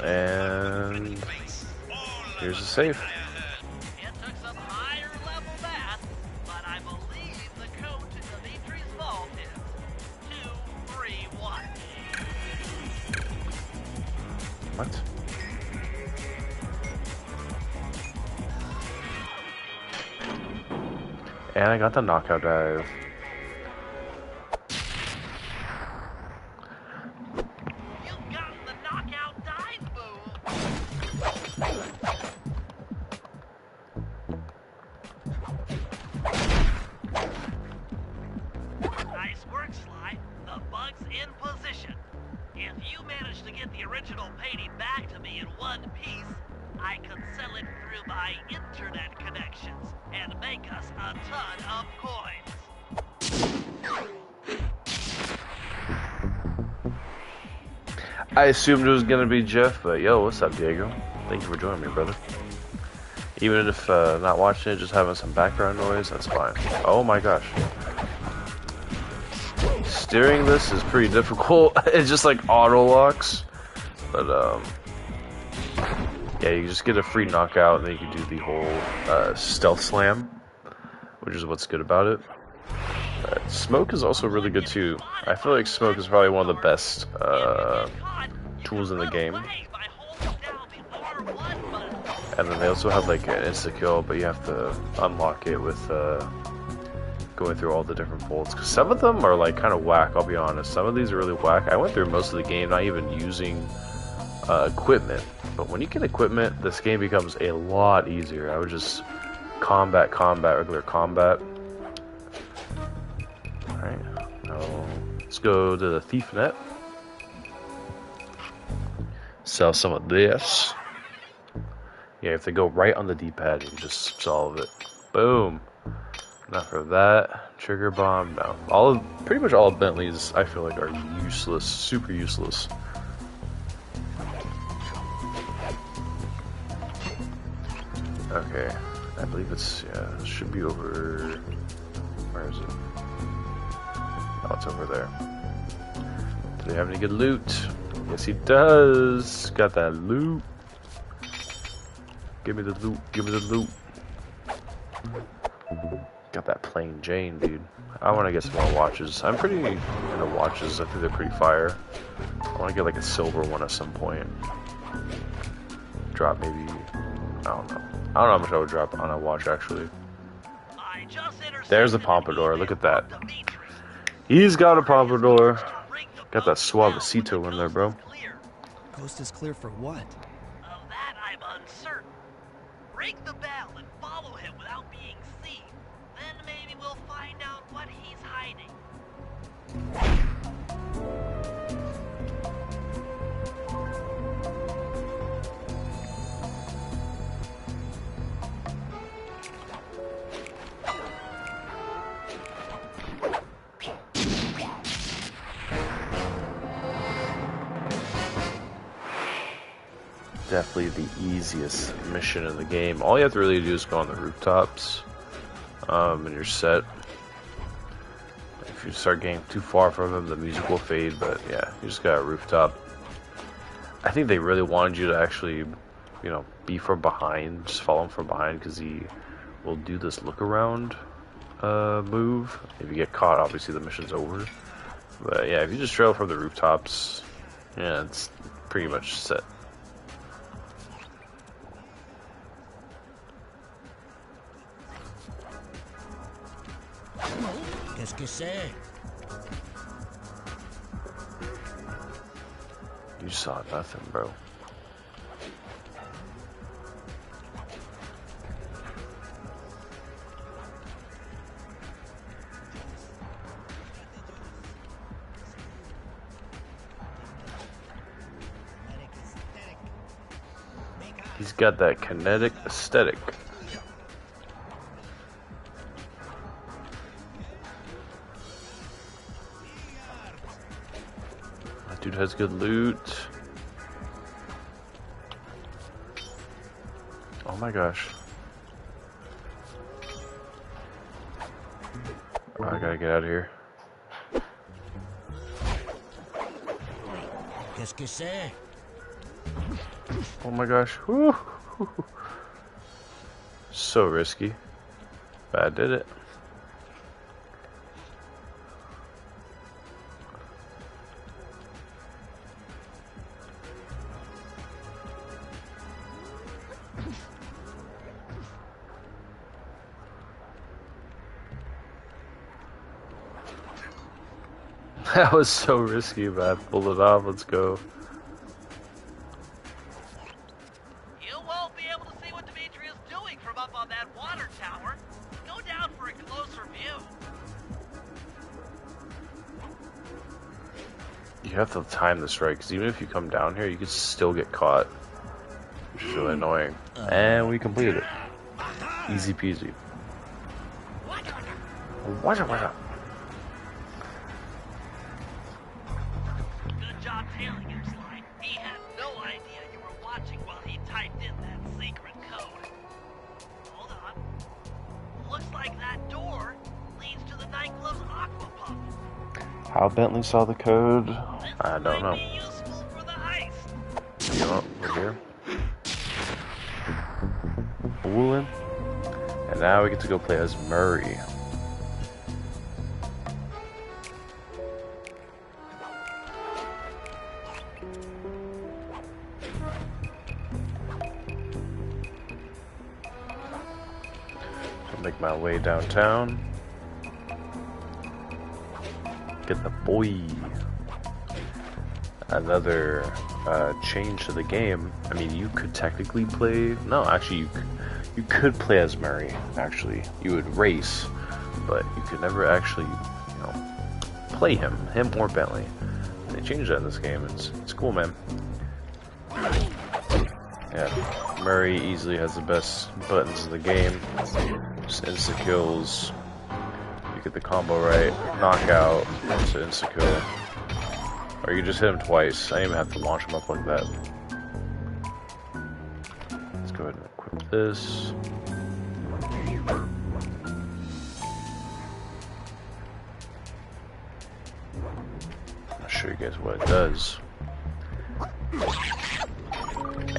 And here's the safe. What? And I got the knockout dive. You've gotten the knockout dive move. Nice work, Sly. The bug's in position. If you manage to get the original painting back to me in one piece, I could sell it through my internet connections and make us a ton of coins. I assumed it was gonna be Jeff, but yo, what's up, Diego? Thank you for joining me, brother. Even if not watching it, just having some background noise, that's fine. Oh my gosh. Steering this is pretty difficult. It's just like auto locks. But yeah, you just get a free knockout and then you can do the whole stealth slam, which is what's good about it. Smoke is also really good too. I feel like smoke is probably one of the best tools in the game. And then they also have like an insta kill, but you have to unlock it with going through all the different bolts. Because some of them are like kind of whack, I'll be honest. Some of these are really whack. I went through most of the game not even using equipment. But when you get equipment, this game becomes a lot easier. I would just combat, regular combat. Alright, now let's go to the thief net. Sell some of this. Yeah, if they go right on the D-pad, you can just solve it. Boom. Enough of that. Trigger bomb. No. Pretty much all of Bentley's, I feel like, are useless. Super useless. Okay. I believe it's, yeah, it should be over... Where is it? Oh, it's over there. Do they have any good loot? Yes, he does. Got that loot. Give me the loot. Give me the loot. Got that plain Jane, dude. I want to get some more watches. I'm pretty into watches. I think they're pretty fire. I want to get like a silver one at some point. Drop maybe, I don't know. I don't know how much I would drop on a watch actually. There's a pompadour. Look at that. He's got a pompadour. Got that suavecito in there, bro. Coast is clear for what? Of that I'm uncertain. Ring the bell and follow him without being seen. Then maybe we'll find out what he's hiding. Definitely the easiest mission in the game. All you have to really do is go on the rooftops, and you're set. If you start getting too far from him, the music will fade, but yeah, you just got a rooftop. I think they really wanted you to actually, you know, be from behind, just follow him from behind, because he will do this look around move. If you get caught, obviously the mission's over. But yeah, if you just trail from the rooftops, yeah, it's pretty much set. Qu'est-ce que c'est? You saw nothing, bro. He's got that kinetic aesthetic. That dude has good loot. Oh my gosh. Oh, I gotta get out of here. Qu'est-ce que c'est? Oh my gosh. Woo. So risky. But I did it. That was so risky, but I pulled it off. Let's go. You won't be able to see what Dimitri is doing from up on that water tower. Go down for a closer view. You have to time this right, because even if you come down here, you could still get caught. Which is really annoying. And we completed it. Easy peasy. What? Good job tailing him, Sly. He had no idea you were watching while he typed in that secret code. Hold on. Looks like that door leads to the nightclub's aqua pump. How Bentley saw the code, This I don't might know. be useful for the heist. You know what? We're here. Fooling. And now we get to go play as Murray. So make my way downtown. Get the boy. Another change to the game. I mean, you could technically play. No, actually, you could play as Murray. Actually, you would race, but you could never actually, you know, play him or Bentley. And they changed that in this game. It's cool, man. Yeah, Murray easily has the best buttons in the game. Just insta kills. You get the combo right, knockout, it's an insta kill. Or you just hit him twice. I didn't even have to launch him up like that. Let's go ahead and equip this. I'll show you guys what it does.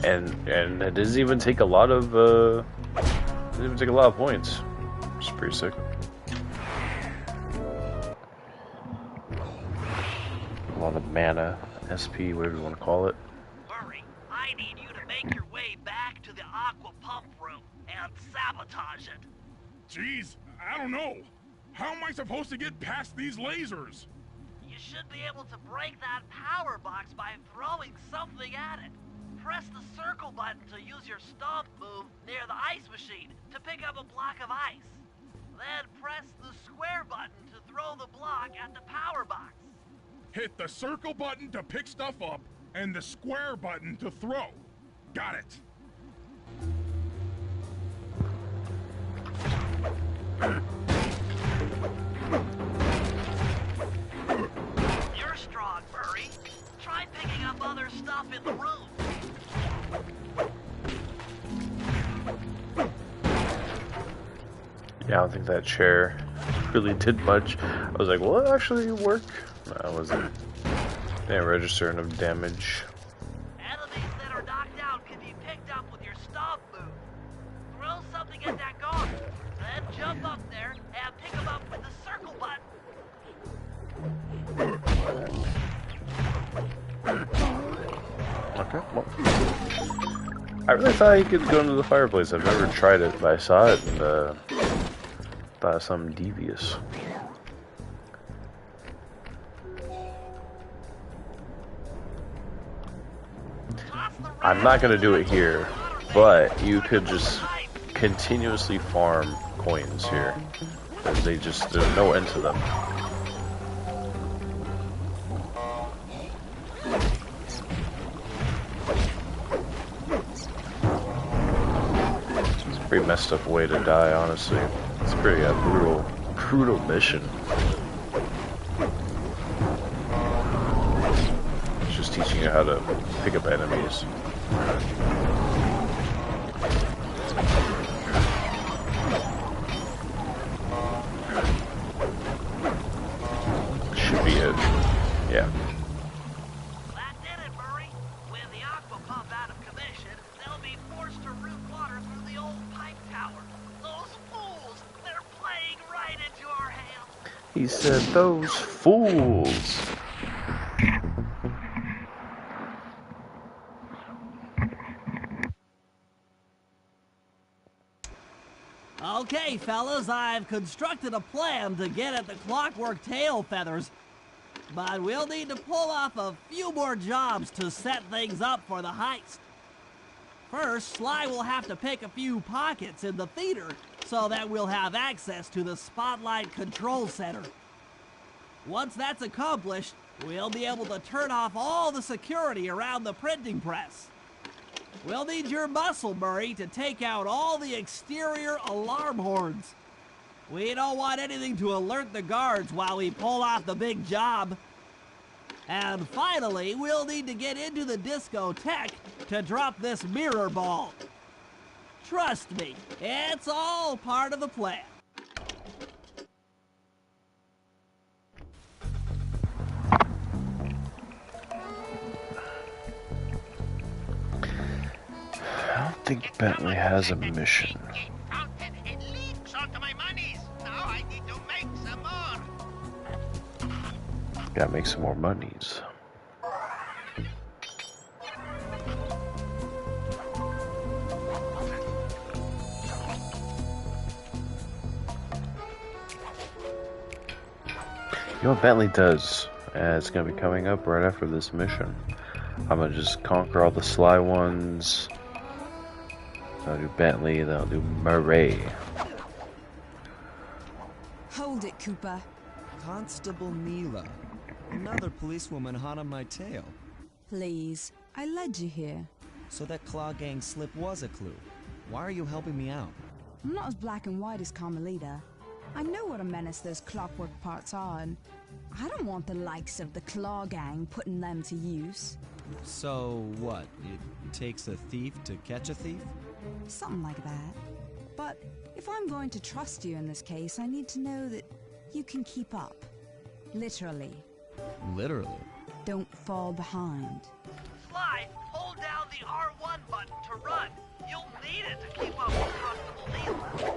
And it doesn't even take a lot of points. pretty sick. A lot of mana, SP, whatever you want to call it. Murray, I need you to make your way back to the aqua pump room and sabotage it. Jeez, I don't know. How am I supposed to get past these lasers? You should be able to break that power box by throwing something at it. Press the circle button to use your stomp move near the ice machine to pick up a block of ice. Then press the square button to throw the block at the power box. Hit the circle button to pick stuff up and the square button to throw. Got it. You're strong, Murray. Try picking up other stuff in the room. Yeah, I don't think that chair really did much. I was like, will it actually work? No, it wasn't. Didn't register enough damage. Enemies that are knocked out can be picked up with your stomp move. Throw something at that guard, then jump up there and pick them up with the circle button. Okay, well. I really thought he could go into the fireplace. I've never tried it, but I saw it and thought it was something devious. I'm not gonna do it here, but you could just continuously farm coins here. Because there's no end to them. It's a pretty messed up way to die, honestly. It's pretty brutal mission. It's just teaching you how to pick up enemies. Should be it. Yeah. That did it, Murray. With the aqua pump out of commission, they'll be forced to route water through the old pipe tower. Those fools, they're playing right into our hands. He said, those fools. Okay, fellas, I've constructed a plan to get at the clockwork tail feathers. But we'll need to pull off a few more jobs to set things up for the heist. First, Sly will have to pick a few pockets in the theater so that we'll have access to the Spotlight Control Center. Once that's accomplished, we'll be able to turn off all the security around the printing press. We'll need your muscle, Murray, to take out all the exterior alarm horns. We don't want anything to alert the guards while we pull off the big job. And finally, we'll need to get into the discotheque to drop this mirror ball. Trust me, it's all part of the plan. I don't think Bentley has a mission. It leaks onto my monies. Now I need to make some more. Gotta make some more monies. You know what Bentley does? It's gonna be coming up right after this mission. I'm gonna just conquer all the sly ones. Then I'll do Bentley, then I'll do Murray. Hold it, Cooper. Constable Mila. Another policewoman hot on my tail. Please, I led you here. So that Claw Gang slip was a clue. Why are you helping me out? I'm not as black and white as Carmelita. I know what a menace those clockwork parts are, and I don't want the likes of the Claw Gang putting them to use. So what? It takes a thief to catch a thief? Something like that. But if I'm going to trust you in this case, I need to know that you can keep up. Literally. Literally. Don't fall behind. Sly, hold down the R1 button to run. You'll need it to keep up with Constable Neela.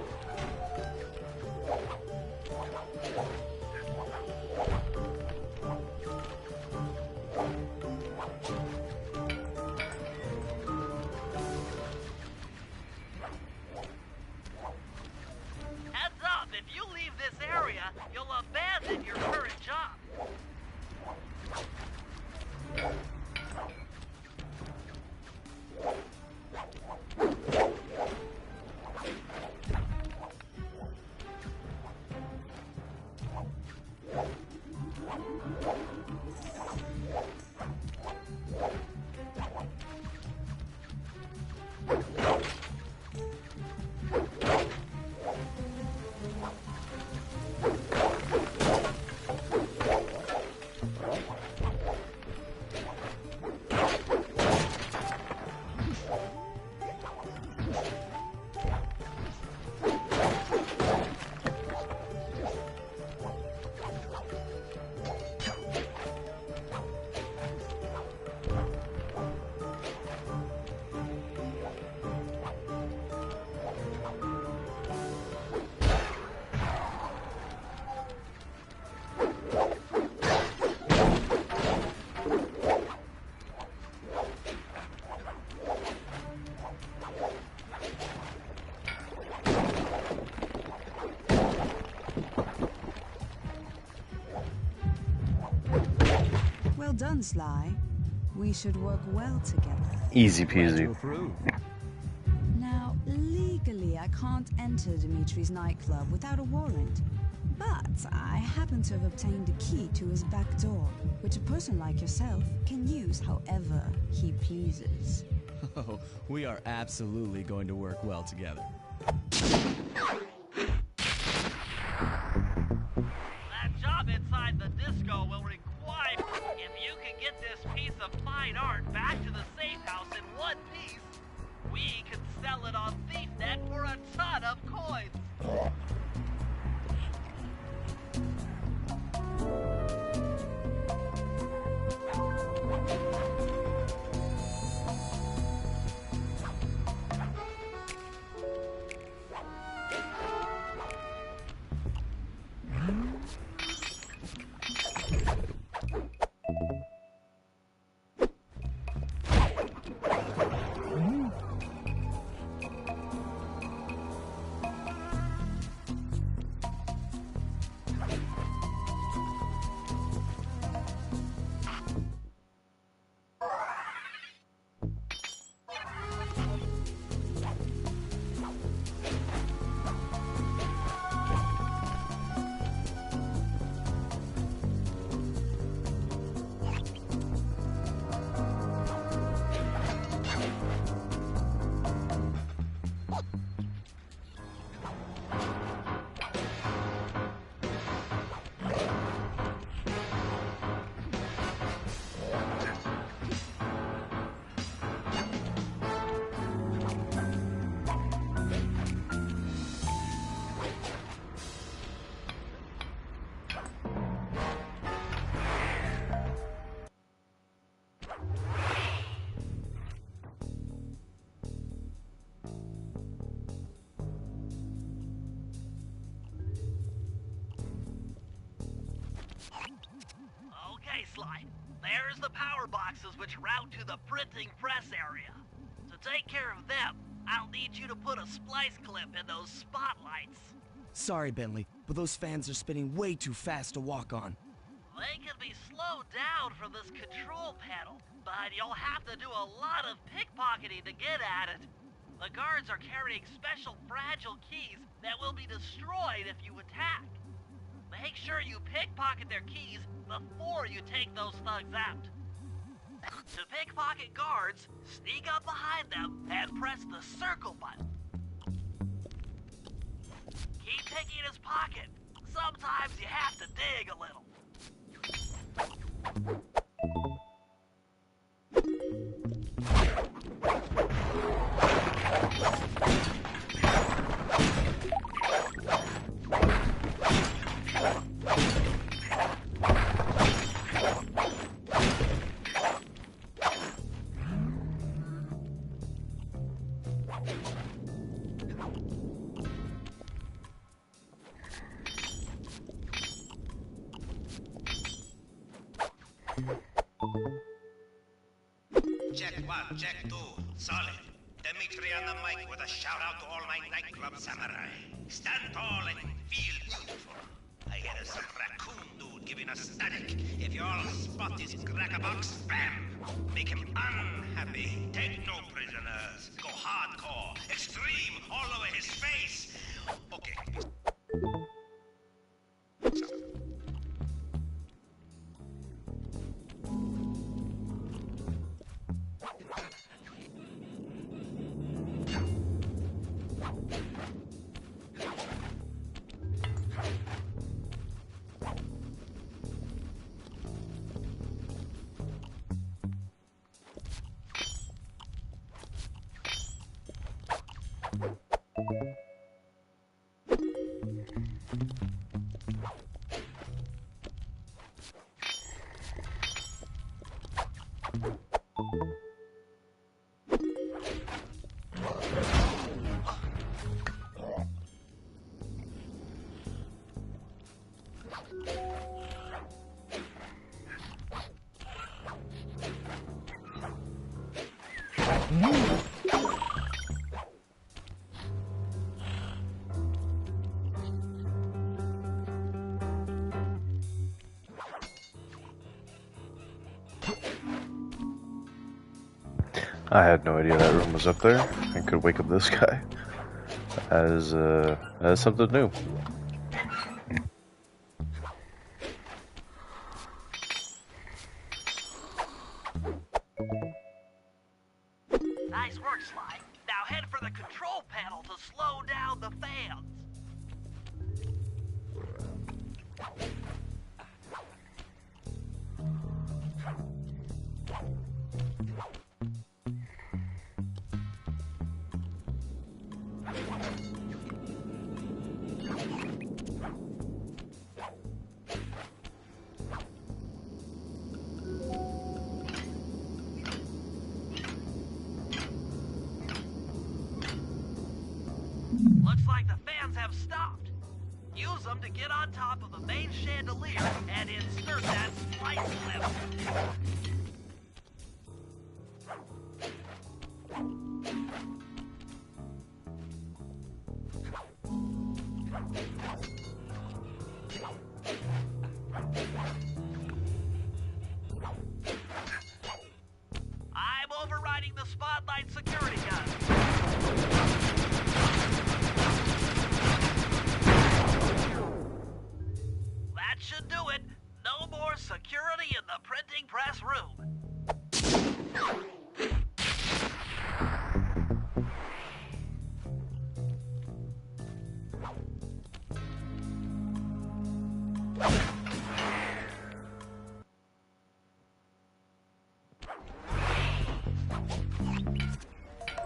done, Sly. We should work well together. Easy Glad to peasy. approve. Now, legally, I can't enter Dimitri's nightclub without a warrant. But I happen to have obtained a key to his back door, which a person like yourself can use however he pleases. Oh, we are absolutely going to work well together. That job inside the disco will require... If you can get this piece of fine art back to the safe house in one piece, we can sell it on ThiefNet for a ton of coins. Okay, Sly. There's the power boxes which route to the printing press area. To take care of them, I'll need you to put a splice clip in those spotlights. Sorry, Bentley, but those fans are spinning way too fast to walk on. They can be slowed down from this control panel, but you'll have to do a lot of pickpocketing to get at it. The guards are carrying special fragile keys that will be destroyed if you attack. Make sure you pickpocket their keys before you take those thugs out. To pickpocket guards, sneak up behind them and press the circle button. Keep picking his pocket. Sometimes you have to dig a little. Check one, check two. Solid. Dimitri on the mic with a shout out to all my nightclub samurai. Stand tall and feel beautiful. I hear there's some raccoon dude giving us static. If you all spot his crackerbox, bam! Make him unhappy. Take no prisoners. Go hardcore. Extreme all over his face. Okay. I had no idea that room was up there. I could wake up this guy as something new. Nice work, Sly. Now head for the control panel to slow down the fans. Looks like the fans have stopped. Use them to get on top of the main chandelier and insert that splice clip. I'm overriding the spotlight security gun. That should do it. No more security in the printing press room.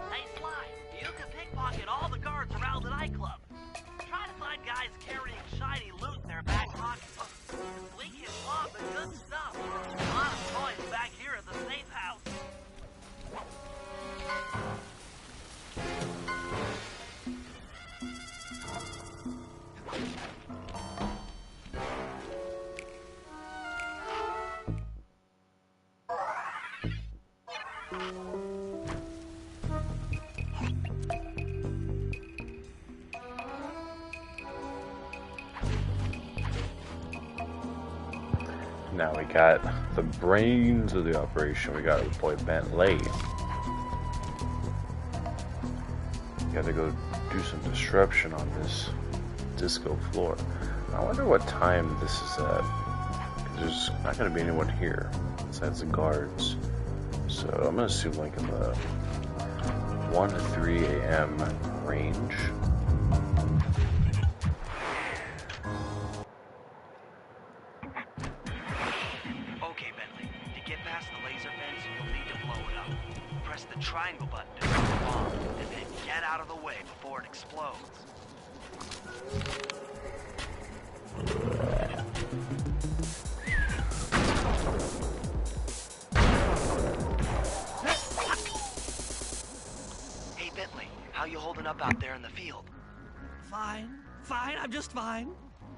Hey, Sly, you can pickpocket all the guards around the nightclub. Try to find guys carrying shiny loot in their back pockets. We can flaunt the good stuff. A lot of toys back here at the safe house. Now we got the brains of the operation. We got our boy Bentley. Gotta go do some disruption on this disco floor. I wonder what time this is at. There's not gonna be anyone here besides the guards. So I'm gonna assume like in the 1 to 3 a.m. range. Okay, Bentley. To get past the laser fence, you'll need to blow it up. Press the triangle button to throw the bomb, and then get out of the way before it explodes. Hey, Bentley, how you holding up out there in the field? Fine. I'm just fine.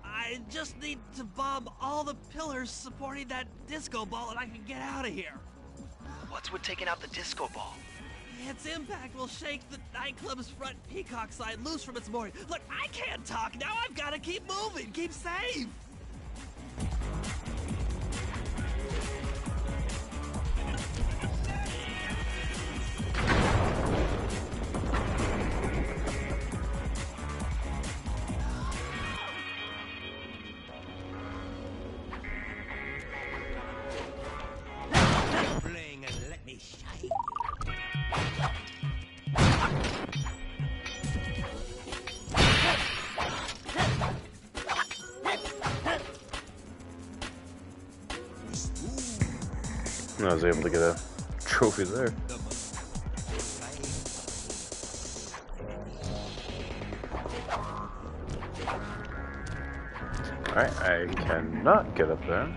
I just need to bomb all the pillars supporting that disco ball and I can get out of here. What's with taking out the disco ball? Its impact will shake the nightclub's front peacock sign loose from its mooring. Look, I can't talk now. I've got to keep moving, keep safe. Bling and let me shine. I was able to get a trophy there. Alright, I cannot get up there.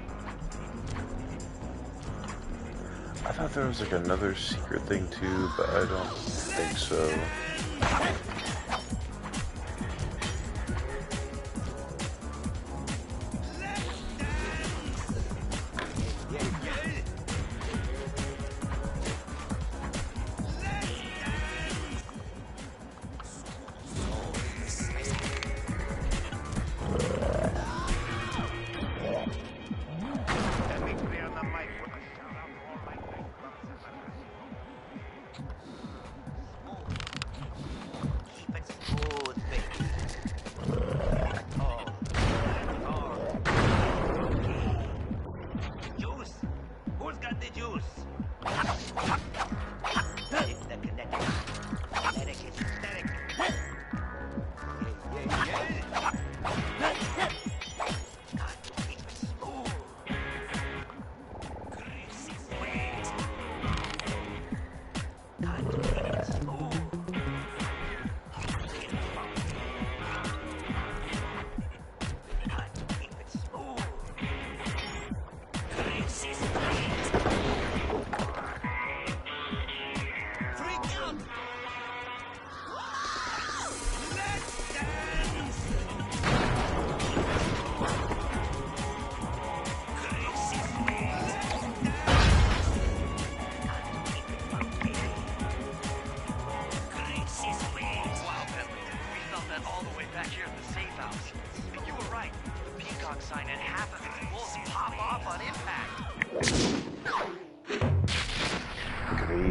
I thought there was like another secret thing too, but I don't think so.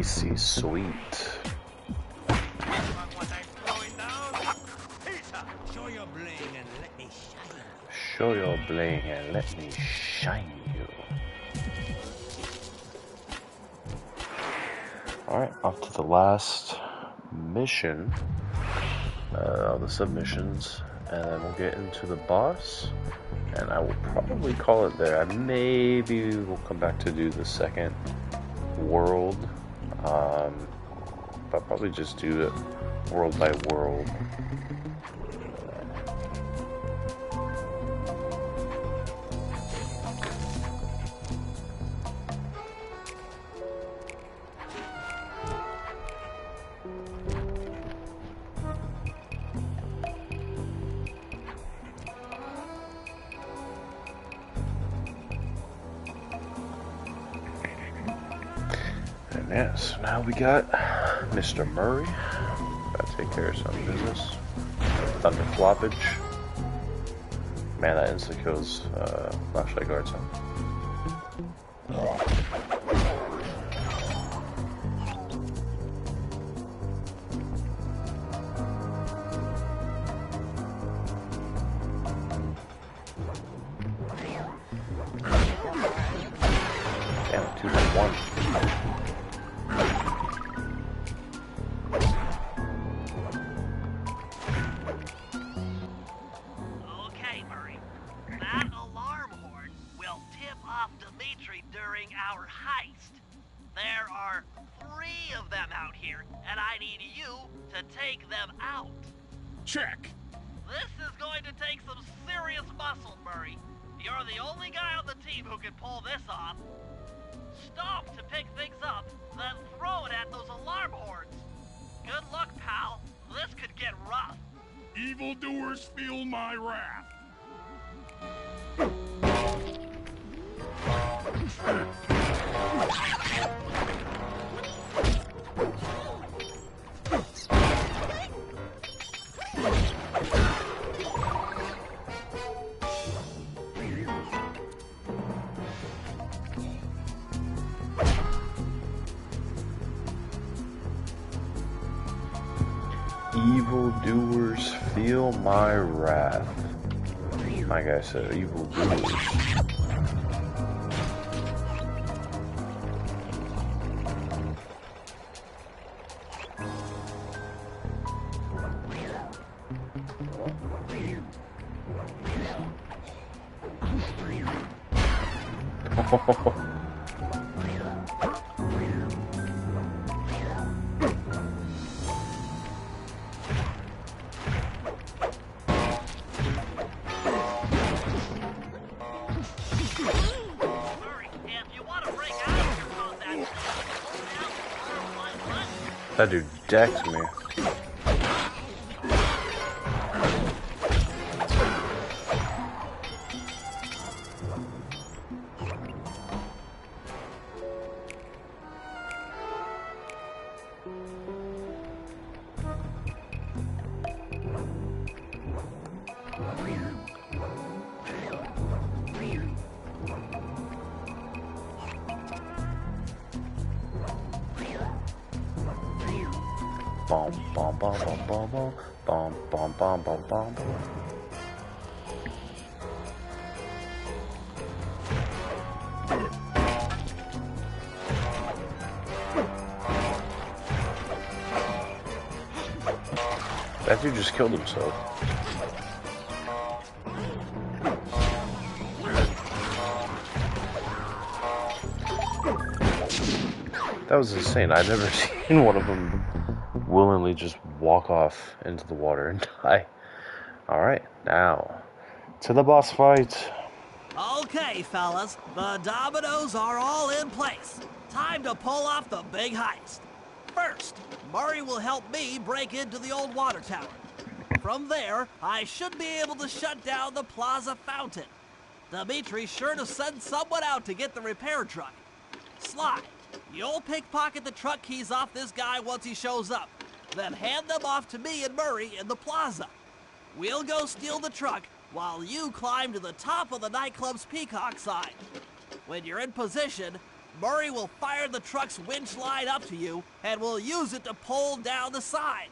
spicy sweet. Show your bling and let me shine. Show your bling and let me shine you. Alright, off to the last mission of the submissions, and then we'll get into the boss, and I will probably call it there. Maybe we'll come back to do the second world, but probably just do it world by world. And yeah, so now we got Mr. Murray. Gotta take care of some business. Thunder floppage. Man, that insta kills flashlight guards, huh? Damn, 2-1. Okay, Murray. That alarm horn will tip off Dimitri during our heist. There are 3 of them out here, and I need you to take them out. Check. This is going to take some serious muscle, Murray. You're the only guy on the team who can pull this off. Stop to pick things up, then throw it at those alarm horns. Good luck, pal. This could get rough. Evildoers feel my wrath. Evildoers feel my wrath. My guy said evildoers. Murray, if you want to break out of your combat, hold down the button. That dude decked me. Bom bom bom bom bom bom bom bom bom bom bom. That dude just killed himself. That was insane. I've never seen one of them willingly just walk off into the water and die. Alright, now to the boss fight. Okay, fellas, the dominoes are all in place. Time to pull off the big heist. First, Murray will help me break into the old water tower. From there, I should be able to shut down the plaza fountain. Dimitri's sure to send someone out to get the repair truck. Sly, you'll pickpocket the truck keys off this guy once he shows up, then hand them off to me and Murray in the plaza. We'll go steal the truck while you climb to the top of the nightclub's peacock sign. When you're in position, Murray will fire the truck's winch line up to you, and will use it to pull down the sign.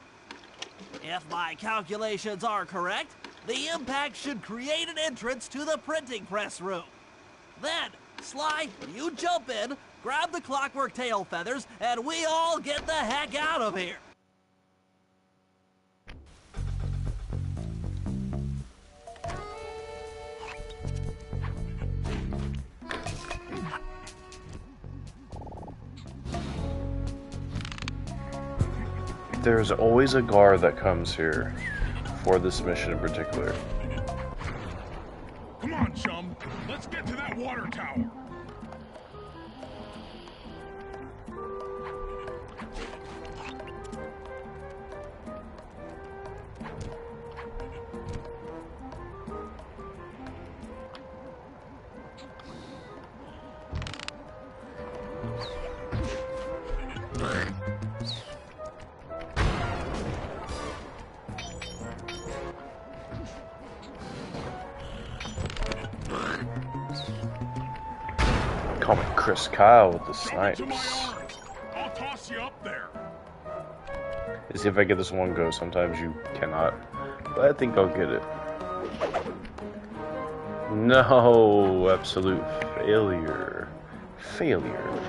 If my calculations are correct, the impact should create an entrance to the printing press room. Then, Sly, you jump in, grab the clockwork tail feathers, and we all get the heck out of here. There's always a guard that comes here for this mission in particular. Come on, chum. Let's get to that water tower. Call me Chris Kyle with the Come into my snipes. arms. I'll toss you up there. See if I get this one go. Sometimes you cannot, but I think I'll get it. No, absolute failure. Failure.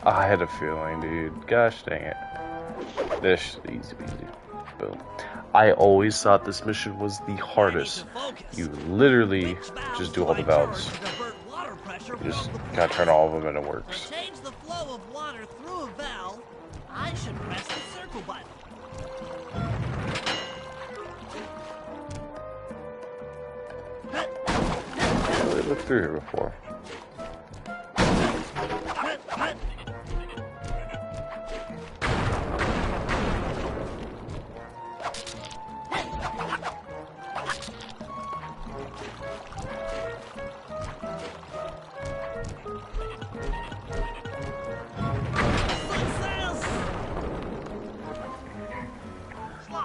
I had a feeling, dude. Gosh dang it. This easy peasy. Boom. I always thought this mission was the hardest. You literally just do all the valves. You just gotta turn all of them and it works. To change the flow of water through a valve, I should press the circle button. I really looked through here before.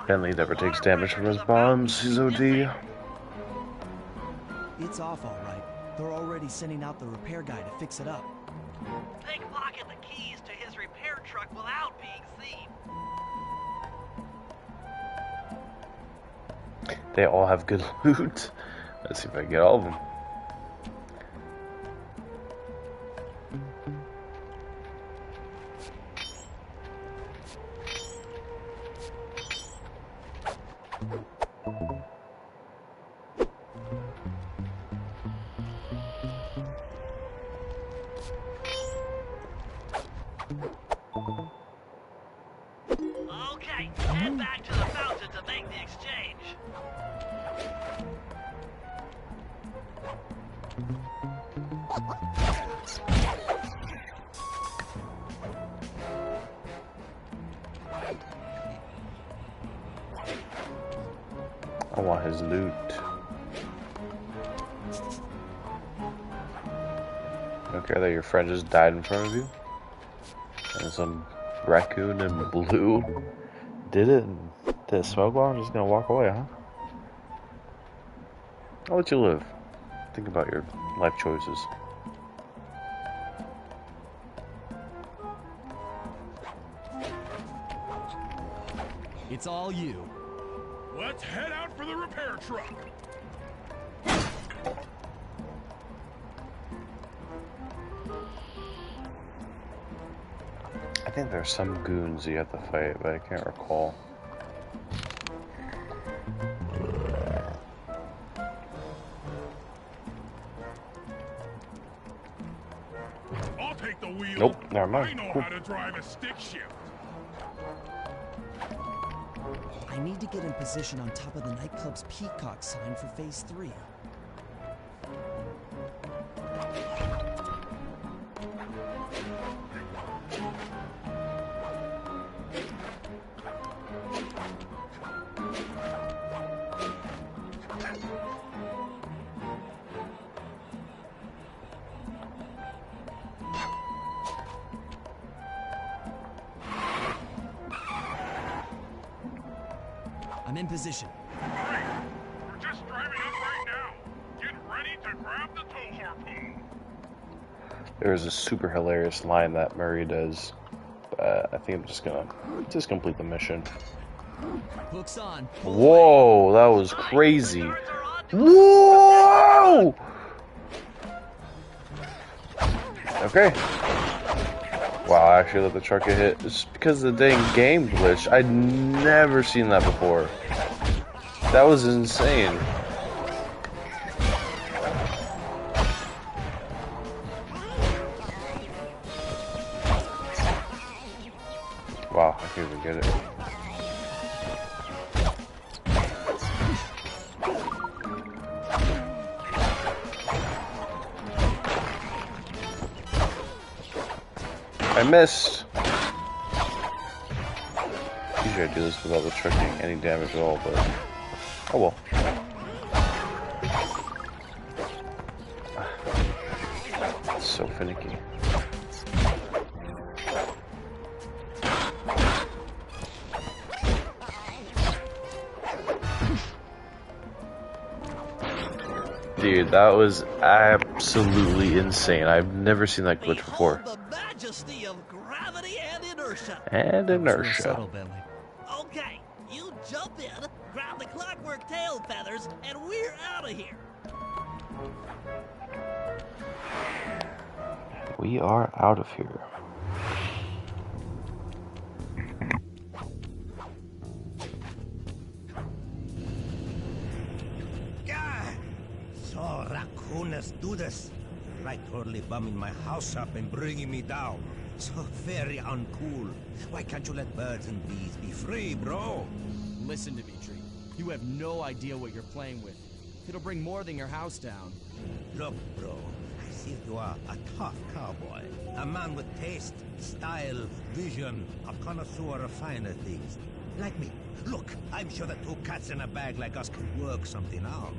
Bentley never takes damage from his bombs. He's OD. It's off all right. They're already sending out the repair guy to fix it up. Pickpocket the keys to his repair truck without being seen. They all have good loot. Let's see if I can get all of them. Okay, head back to the fountain to make the exchange. I want his loot. You don't care that your friend just died in front of you? And some raccoon in blue did it and did a smoke bomb? I'm just gonna walk away, huh? I'll let you live. Think about your life choices. It's all you. Let's head out for the repair truck. I think there's some goons you have to fight, but I can't recall. I'll take the wheel. Nope, never mind. I know Cool. how to drive a stick shift. I need to get in position on top of the nightclub's peacock sign for phase 3. in position. Great. We're just driving up right now. Get ready to grab the tow harpoon. There's a super hilarious line that Murray does. I think I'm just gonna complete the mission. Hooks on. Whoa, that was crazy. Whoa! Okay. Wow, I actually let the truck get hit. It's because of the dang game glitch. I'd never seen that before. That was insane. Wow, I can't even get it. I missed. Usually I do this without the truck doing any damage at all, but oh well. It's so finicky. Dude, that was absolutely insane. I've never seen that glitch before. Behold the majesty of gravity and inertia. And inertia. Subtle, Bentley. Okay, you jump in, grab the clockwork tail feathers, and we're out of here. We are out of here. God! So raccooners do this. Like totally bumming my house up and bringing me down. So very uncool. Why can't you let birds and bees be free, bro? Listen, Dimitri. You have no idea what you're playing with. It'll bring more than your house down. Look, bro. I see you are a tough cowboy. A man with taste, style, vision, a connoisseur of finer things. Like me. Look, I'm sure that two cats in a bag like us can work something out.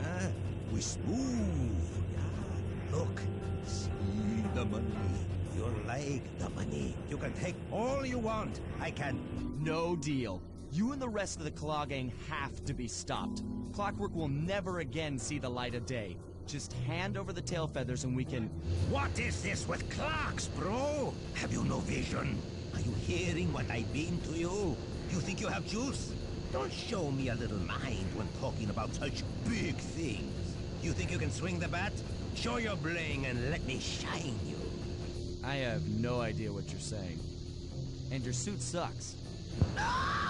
Yeah? We smooth. Yeah? Look, see the money. You like the money. You can take all you want. I can... No deal. You and the rest of the Claw Gang have to be stopped. Clockwork will never again see the light of day. Just hand over the tail feathers and we can... What is this with clocks, bro? Have you no vision? Are you hearing what I beam to you? You think you have juice? Don't show me a little mind when talking about such big things. You think you can swing the bat? Show your bling and let me shine you. I have no idea what you're saying. And your suit sucks.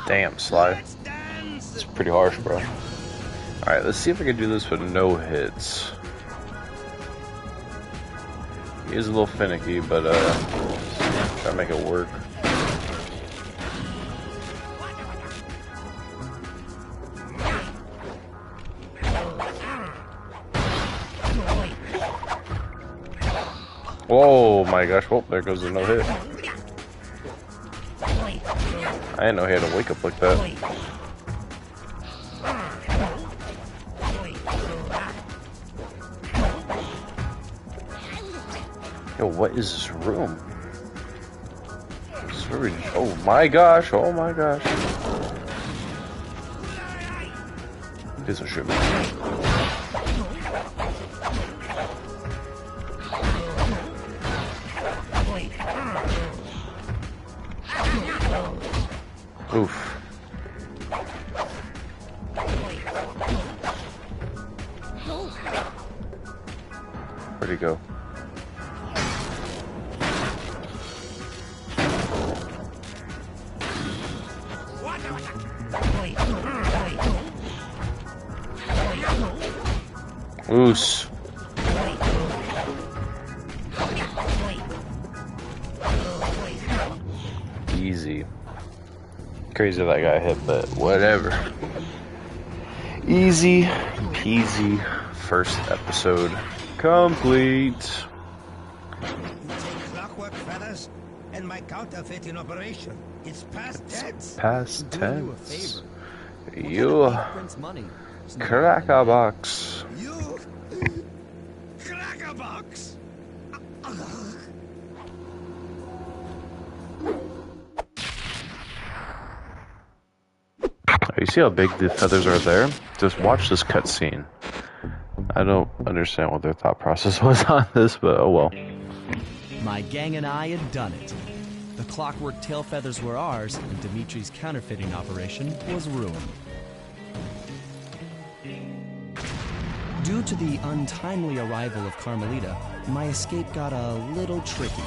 Damn, Sly. Let's dance! It's pretty harsh, bro. Alright, let's see if I can do this with no hits. He is a little finicky, but try to make it work. Oh my gosh, oh, there goes the no hit. I didn't know he had to wake up like that. Yo, what is this room? This is very... Oh my gosh, oh my gosh. Piece of shit. Oof. Where'd he go? Loose. Easy. Crazy that got hit, but whatever. Easy peasy. First episode complete. You take clockwork feathers and my counterfeiting operation. It's past tense. Past Doing you a tense. favor. You Prince money. cracker box. You crackerbox. Are you see how big the feathers are there? Just watch this cutscene. I don't understand what their thought process was on this, but oh well. My gang and I had done it. The clockwork tail feathers were ours, and Dimitri's counterfeiting operation was ruined. Due to the untimely arrival of Carmelita, my escape got a little tricky.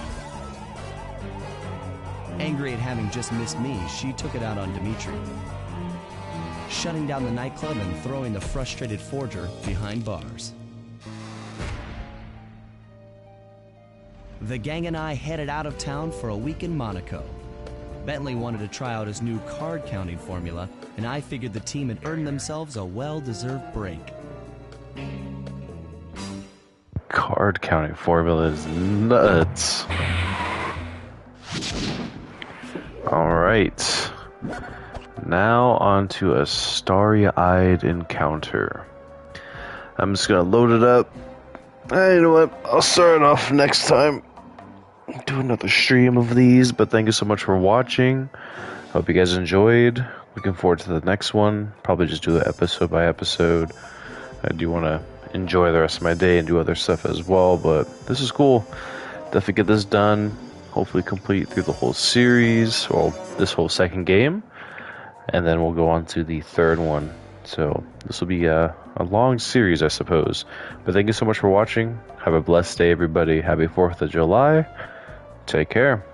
Angry at having just missed me, she took it out on Dimitri, shutting down the nightclub and throwing the frustrated forger behind bars. The gang and I headed out of town for a week in Monaco. Bentley wanted to try out his new card counting formula, and I figured the team had earned themselves a well-deserved break. Card counting formula is nuts. Alright. Now on to a starry-eyed encounter. I'm just gonna load it up. You know what? I'll start it off next time. Do another stream of these, but thank you so much for watching. Hope you guys enjoyed. Looking forward to the next one. Probably just do it episode by episode. I do want to enjoy the rest of my day and do other stuff as well, but this is cool. Definitely get this done. Hopefully complete through the whole series, or this whole second game, and then we'll go on to the third one. So this will be a long series, I suppose. But thank you so much for watching. Have a blessed day, everybody. Happy 4th of July. Take care.